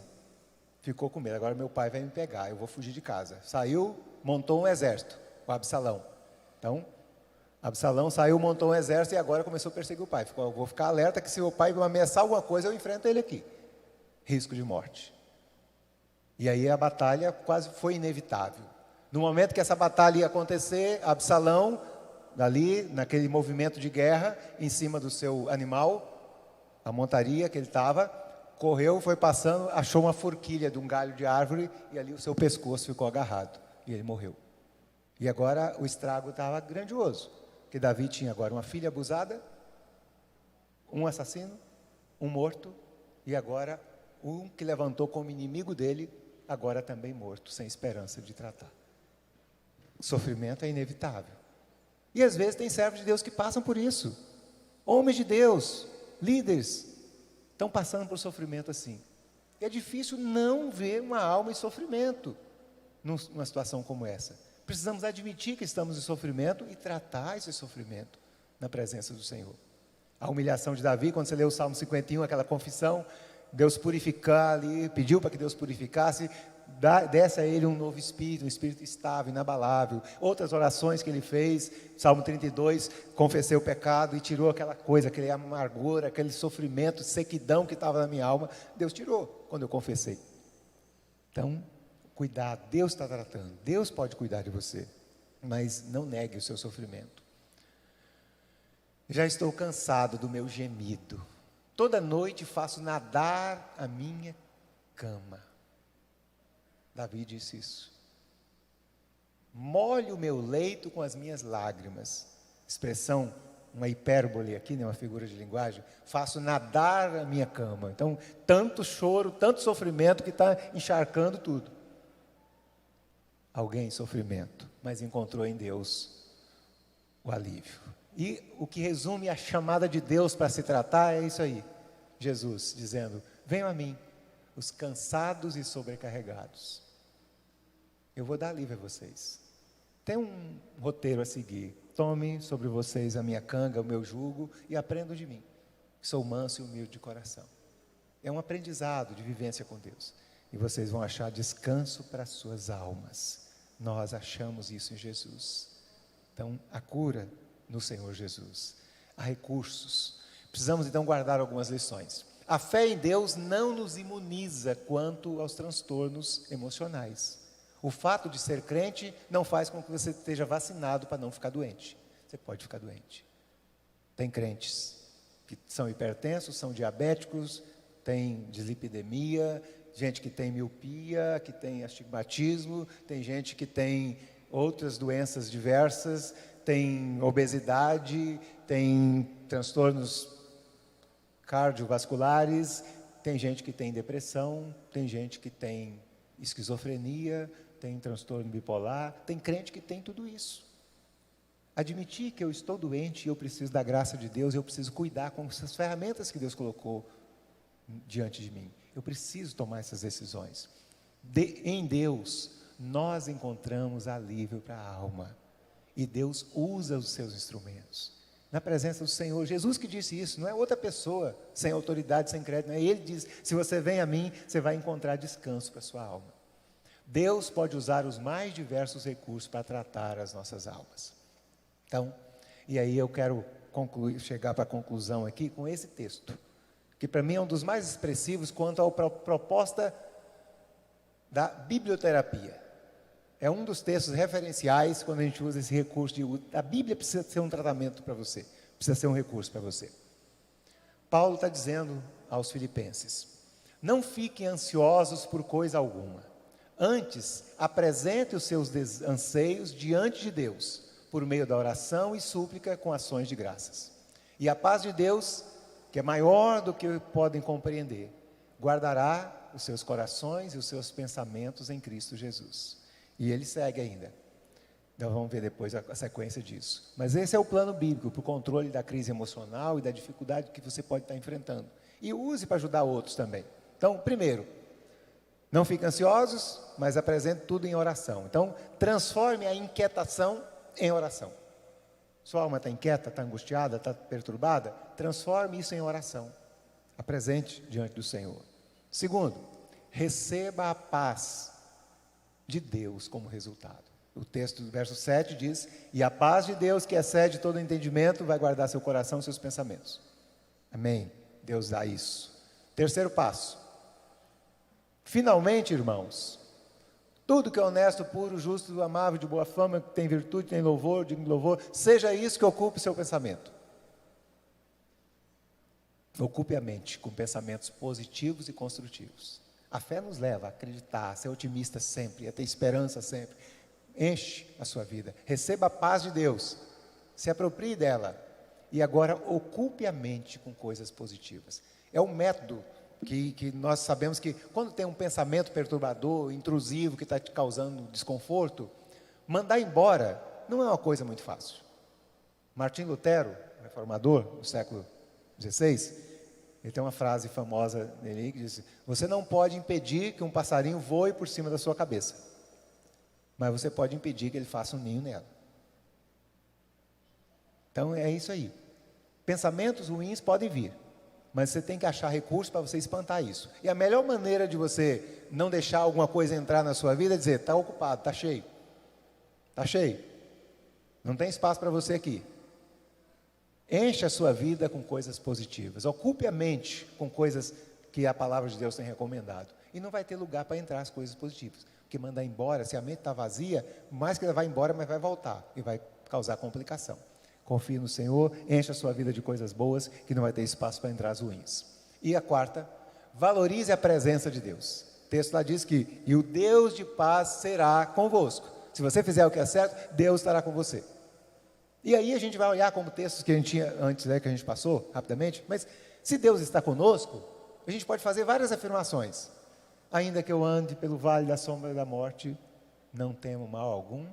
ficou com medo: agora meu pai vai me pegar, eu vou fugir de casa. Saiu, montou um exército, o Absalão. Então, Absalão saiu, montou um exército e agora começou a perseguir o pai. Ficou: eu vou ficar alerta que se o pai ameaçar alguma coisa, eu enfrento ele aqui. Risco de morte. E aí a batalha quase foi inevitável. No momento que essa batalha ia acontecer, Absalão, dali, naquele movimento de guerra, em cima do seu animal, a montaria que ele estava, correu, foi passando, achou uma forquilha de um galho de árvore e ali o seu pescoço ficou agarrado e ele morreu. E agora o estrago estava grandioso, porque Davi tinha agora uma filha abusada, um assassino, um morto, e agora um que levantou como inimigo dele, agora também morto, sem esperança de tratar. O sofrimento é inevitável. E às vezes tem servos de Deus que passam por isso. Homens de Deus, líderes, estão passando por sofrimento assim. E é difícil não ver uma alma em sofrimento numa situação como essa. Precisamos admitir que estamos em sofrimento e tratar esse sofrimento na presença do Senhor. A humilhação de Davi, quando você lê o Salmo 51, aquela confissão, Deus purificar ali, pediu para que Deus purificasse, desse a ele um novo espírito, um espírito estável, inabalável. Outras orações que ele fez, Salmo 32, confessei o pecado e tirou aquela coisa, aquele amargor, aquele sofrimento, sequidão que estava na minha alma. Deus tirou quando eu confessei. Então, cuidado, Deus está tratando, Deus pode cuidar de você, mas não negue o seu sofrimento. Já estou cansado do meu gemido, toda noite faço nadar a minha cama. Davi disse isso. Molho o meu leito com as minhas lágrimas. Expressão, uma hipérbole aqui, né, uma figura de linguagem. Faço nadar a minha cama. Então, tanto choro, tanto sofrimento que está encharcando tudo. Alguém em sofrimento, mas encontrou em Deus o alívio. E o que resume a chamada de Deus para se tratar é isso aí. Jesus dizendo: venham a mim, os cansados e sobrecarregados. Eu vou dar alívio a vocês. Tem um roteiro a seguir. Tome sobre vocês a minha canga, o meu jugo, e aprendam de mim, que sou manso e humilde de coração. É um aprendizado de vivência com Deus. e vocês vão achar descanso para as suas almas. Nós achamos isso em Jesus. Então, a cura no Senhor Jesus. Há recursos. Precisamos então guardar algumas lições. A fé em Deus não nos imuniza quanto aos transtornos emocionais. O fato de ser crente não faz com que você esteja vacinado para não ficar doente. Você pode ficar doente. Tem crentes que são hipertensos, são diabéticos, tem dislipidemia, gente que tem miopia, que tem astigmatismo, tem gente que tem outras doenças diversas, tem obesidade, tem transtornos cardiovasculares, tem gente que tem depressão, tem gente que tem esquizofrenia, tem transtorno bipolar, tem crente que tem tudo isso. Admitir que eu estou doente e eu preciso da graça de Deus, eu preciso cuidar com essas ferramentas que Deus colocou diante de mim. Eu preciso tomar essas decisões. Em Deus, nós encontramos alívio para a alma. E Deus usa os seus instrumentos. Na presença do Senhor, Jesus que disse isso, não é outra pessoa, sem autoridade, sem crédito, não é Ele que diz, se você vem a mim, você vai encontrar descanso para a sua alma. Deus pode usar os mais diversos recursos para tratar as nossas almas. Então, e aí eu quero chegar para a conclusão aqui com esse texto, que para mim é um dos mais expressivos quanto à proposta da biblioterapia. É um dos textos referenciais quando a gente usa esse recurso a Bíblia precisa ser um tratamento para você, precisa ser um recurso para você. Paulo está dizendo aos filipenses, não fiquem ansiosos por coisa alguma, antes apresente os seus anseios diante de Deus, por meio da oração e súplica com ações de graças. E a paz de Deus, que é maior do que podem compreender, guardará os seus corações e os seus pensamentos em Cristo Jesus. E ele segue ainda. Então vamos ver depois a sequência disso. Mas esse é o plano bíblico, para o controle da crise emocional e da dificuldade que você pode estar enfrentando. E use para ajudar outros também. Então, primeiro, não fiquem ansiosos, mas apresente tudo em oração. Então, transforme a inquietação em oração. Sua alma está inquieta, está angustiada, está perturbada? Transforme isso em oração. Apresente diante do Senhor. Segundo, receba a paz de Deus como resultado. O texto do verso 7 diz, e a paz de Deus que excede todo entendimento vai guardar seu coração e seus pensamentos. Amém? Deus dá isso. Terceiro passo. Finalmente, irmãos, tudo que é honesto, puro, justo, amável, de boa fama, que tem virtude, tem louvor, digno de louvor, seja isso que ocupe seu pensamento. Ocupe a mente com pensamentos positivos e construtivos. A fé nos leva a acreditar, a ser otimista sempre, a ter esperança sempre. Enche a sua vida, receba a paz de Deus, se aproprie dela e agora ocupe a mente com coisas positivas. É um método que nós sabemos que quando tem um pensamento perturbador, intrusivo, que está te causando desconforto, mandar embora não é uma coisa muito fácil. Martim Lutero, reformador do século XVI, ele tem uma frase famosa dele que diz, você não pode impedir que um passarinho voe por cima da sua cabeça, mas você pode impedir que ele faça um ninho nela. Então é isso aí. Pensamentos ruins podem vir, mas você tem que achar recursos para você espantar isso. E a melhor maneira de você não deixar alguma coisa entrar na sua vida é dizer, está ocupado, está cheio. Está cheio. Não tem espaço para você aqui. Enche a sua vida com coisas positivas. Ocupe a mente com coisas que a palavra de Deus tem recomendado. E não vai ter lugar para entrar as coisas positivas. Porque mandar embora, se a mente está vazia, mais que ela vai embora, mas vai voltar. E vai causar complicação. Confie no Senhor, enche a sua vida de coisas boas, que não vai ter espaço para entrar as ruins. E a quarta, valorize a presença de Deus. O texto lá diz que, e o Deus de paz será convosco. Se você fizer o que é certo, Deus estará com você. E aí a gente vai olhar como textos que a gente tinha antes, que a gente passou rapidamente, mas se Deus está conosco, a gente pode fazer várias afirmações. Ainda que eu ande pelo vale da sombra da morte, não temo mal algum,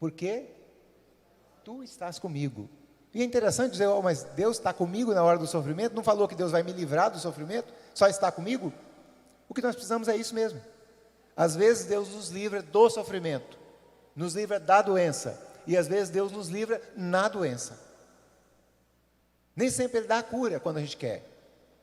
porque tu estás comigo. E é interessante dizer, mas Deus está comigo na hora do sofrimento, não falou que Deus vai me livrar do sofrimento, só está comigo? O que nós precisamos é isso mesmo. Às vezes Deus nos livra do sofrimento, nos livra da doença, e às vezes Deus nos livra na doença. Nem sempre Ele dá a cura quando a gente quer,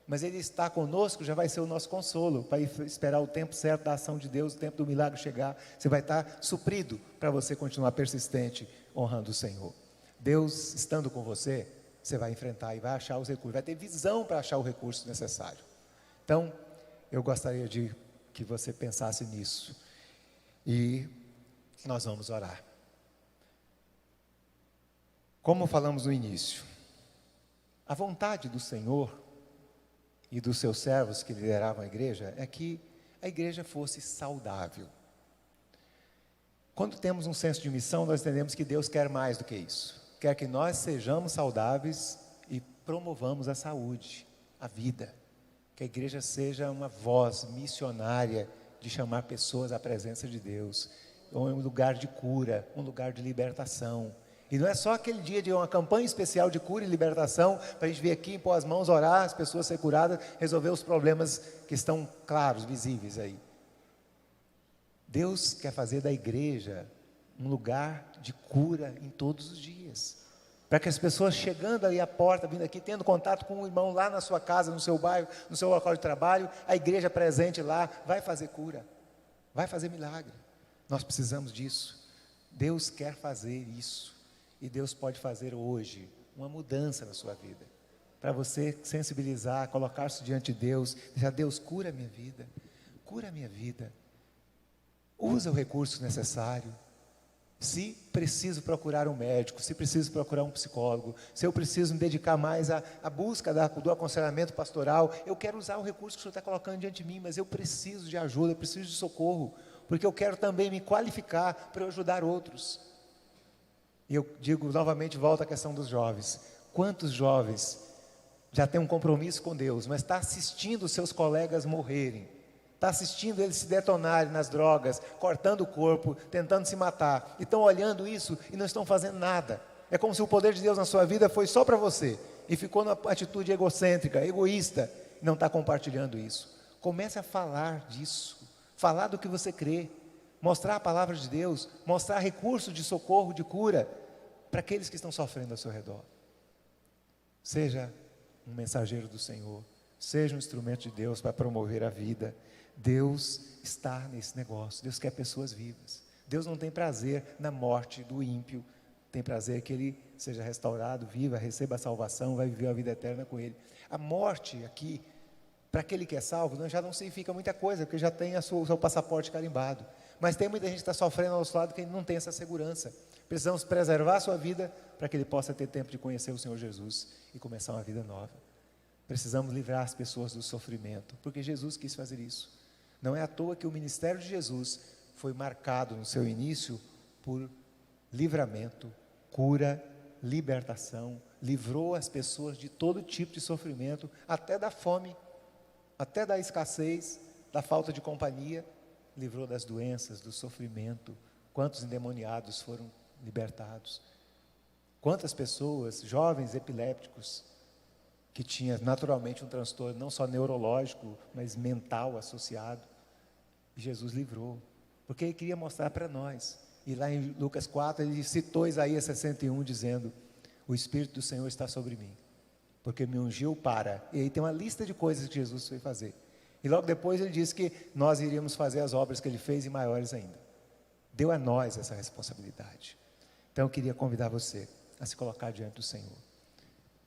mas Ele está conosco, já vai ser o nosso consolo, para esperar o tempo certo da ação de Deus, o tempo do milagre chegar, você vai estar suprido, para você continuar persistente, honrando o Senhor. Deus estando com você, você vai enfrentar e vai achar os recursos, vai ter visão para achar o recurso necessário. Então, eu gostaria de que você pensasse nisso, e nós vamos orar. Como falamos no início, a vontade do Senhor e dos seus servos que lideravam a igreja é que a igreja fosse saudável. Quando temos um senso de missão, nós entendemos que Deus quer mais do que isso. Quer que nós sejamos saudáveis e promovamos a saúde, a vida. Que a igreja seja uma voz missionária de chamar pessoas à presença de Deus, um lugar de cura, um lugar de libertação. E não é só aquele dia de uma campanha especial de cura e libertação, para a gente vir aqui, pôr as mãos, orar, as pessoas serem curadas, resolver os problemas que estão claros, visíveis aí. Deus quer fazer da igreja um lugar de cura em todos os dias. Para que as pessoas chegando ali à porta, vindo aqui, tendo contato com um irmão lá na sua casa, no seu bairro, no seu local de trabalho, a igreja presente lá, vai fazer cura, vai fazer milagre. Nós precisamos disso. Deus quer fazer isso. E Deus pode fazer hoje uma mudança na sua vida, para você sensibilizar, colocar-se diante de Deus, dizer: Deus, cura a minha vida, usa o recurso necessário. Se preciso procurar um médico, se preciso procurar um psicólogo, se eu preciso me dedicar mais à busca do aconselhamento pastoral, eu quero usar o recurso que o Senhor está colocando diante de mim, mas eu preciso de ajuda, eu preciso de socorro, porque eu quero também me qualificar para eu ajudar outros. E eu digo novamente, volto à questão dos jovens. Quantos jovens já têm um compromisso com Deus, mas está assistindo os seus colegas morrerem, está assistindo eles se detonarem nas drogas, cortando o corpo, tentando se matar, e estão olhando isso e não estão fazendo nada. É como se o poder de Deus na sua vida foi só para você, e ficou numa atitude egocêntrica, egoísta, e não está compartilhando isso. Comece a falar disso, falar do que você crê, mostrar a palavra de Deus, mostrar recursos de socorro, de cura, para aqueles que estão sofrendo ao seu redor. Seja um mensageiro do Senhor, seja um instrumento de Deus para promover a vida. Deus está nesse negócio, Deus quer pessoas vivas. Deus não tem prazer na morte do ímpio, tem prazer que ele seja restaurado, viva, receba a salvação, vai viver a vida eterna com ele. A morte aqui, para aquele que é salvo, já não significa muita coisa, porque já tem o seu passaporte carimbado. Mas tem muita gente que está sofrendo ao nosso lado que não tem essa segurança. Precisamos preservar a sua vida para que ele possa ter tempo de conhecer o Senhor Jesus e começar uma vida nova. Precisamos livrar as pessoas do sofrimento, porque Jesus quis fazer isso. Não é à toa que o ministério de Jesus foi marcado no seu início por livramento, cura, libertação. Livrou as pessoas de todo tipo de sofrimento, até da fome, até da escassez, da falta de companhia. Livrou das doenças, do sofrimento. Quantos endemoniados foram libertados? Quantas pessoas, jovens epilépticos, que tinham naturalmente um transtorno, não só neurológico, mas mental associado, e Jesus livrou, porque Ele queria mostrar para nós. E lá em Lucas 4, Ele citou Isaías 61, dizendo: o Espírito do Senhor está sobre mim, porque me ungiu para... E aí tem uma lista de coisas que Jesus foi fazer. E logo depois Ele disse que nós iríamos fazer as obras que Ele fez e maiores ainda. Deu a nós essa responsabilidade. Então eu queria convidar você a se colocar diante do Senhor.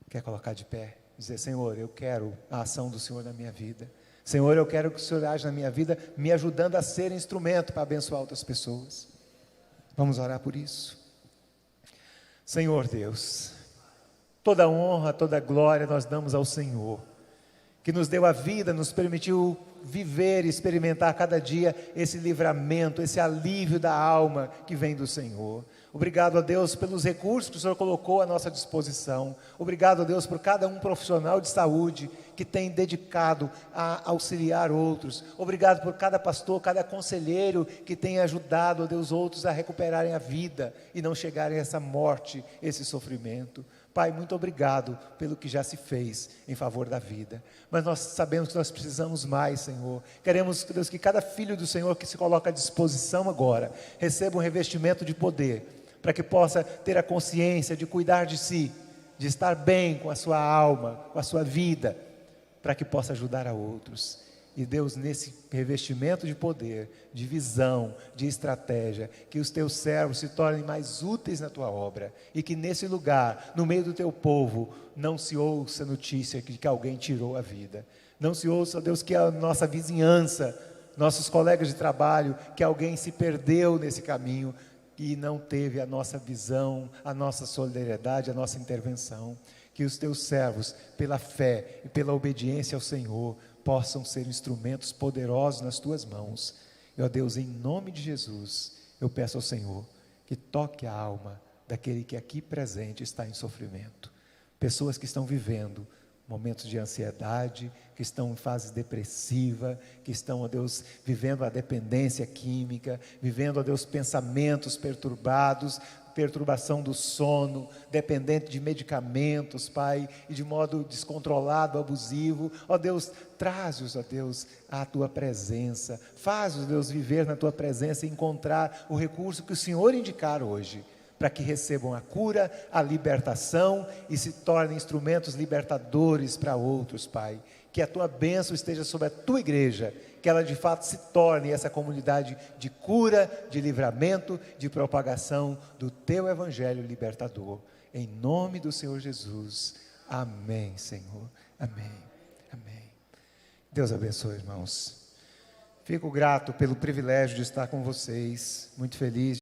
Quer colocar de pé? Dizer: Senhor, eu quero a ação do Senhor na minha vida. Senhor, eu quero que o Senhor age na minha vida, me ajudando a ser instrumento para abençoar outras pessoas. Vamos orar por isso. Senhor Deus, toda honra, toda glória nós damos ao Senhor, que nos deu a vida, nos permitiu viver e experimentar cada dia esse livramento, esse alívio da alma que vem do Senhor. Obrigado a Deus pelos recursos que o Senhor colocou à nossa disposição. Obrigado a Deus por cada um profissional de saúde que tem dedicado a auxiliar outros. Obrigado por cada pastor, cada conselheiro que tem ajudado a Deus outros a recuperarem a vida e não chegarem a essa morte, esse sofrimento. Pai, muito obrigado pelo que já se fez em favor da vida, mas nós sabemos que nós precisamos mais, Senhor. Queremos, Deus, que cada filho do Senhor que se coloca à disposição agora, receba um revestimento de poder, para que possa ter a consciência de cuidar de si, de estar bem com a sua alma, com a sua vida, para que possa ajudar a outros. E Deus, nesse revestimento de poder, de visão, de estratégia, que os teus servos se tornem mais úteis na tua obra, e que nesse lugar, no meio do teu povo, não se ouça notícia de que alguém tirou a vida, não se ouça, Deus, que a nossa vizinhança, nossos colegas de trabalho, que alguém se perdeu nesse caminho e não teve a nossa visão, a nossa solidariedade, a nossa intervenção. Que os teus servos, pela fé e pela obediência ao Senhor, possam ser instrumentos poderosos nas tuas mãos. E ó Deus, em nome de Jesus, eu peço ao Senhor que toque a alma daquele que aqui presente está em sofrimento. Pessoas que estão vivendo momentos de ansiedade, que estão em fase depressiva, que estão, ó Deus, vivendo a dependência química, vivendo, ó Deus, pensamentos perturbados, perturbação do sono, dependente de medicamentos, Pai, e de modo descontrolado, abusivo. Ó Deus, traz-os, ó Deus, à Tua presença, faz-os, Deus, viver na Tua presença e encontrar o recurso que o Senhor indicar hoje, para que recebam a cura, a libertação e se tornem instrumentos libertadores para outros, Pai. Que a Tua bênção esteja sobre a Tua igreja, que ela de fato se torne essa comunidade de cura, de livramento, de propagação do Teu Evangelho libertador. Em nome do Senhor Jesus. Amém, Senhor. Amém. Amém. Deus abençoe, irmãos. Fico grato pelo privilégio de estar com vocês. Muito feliz.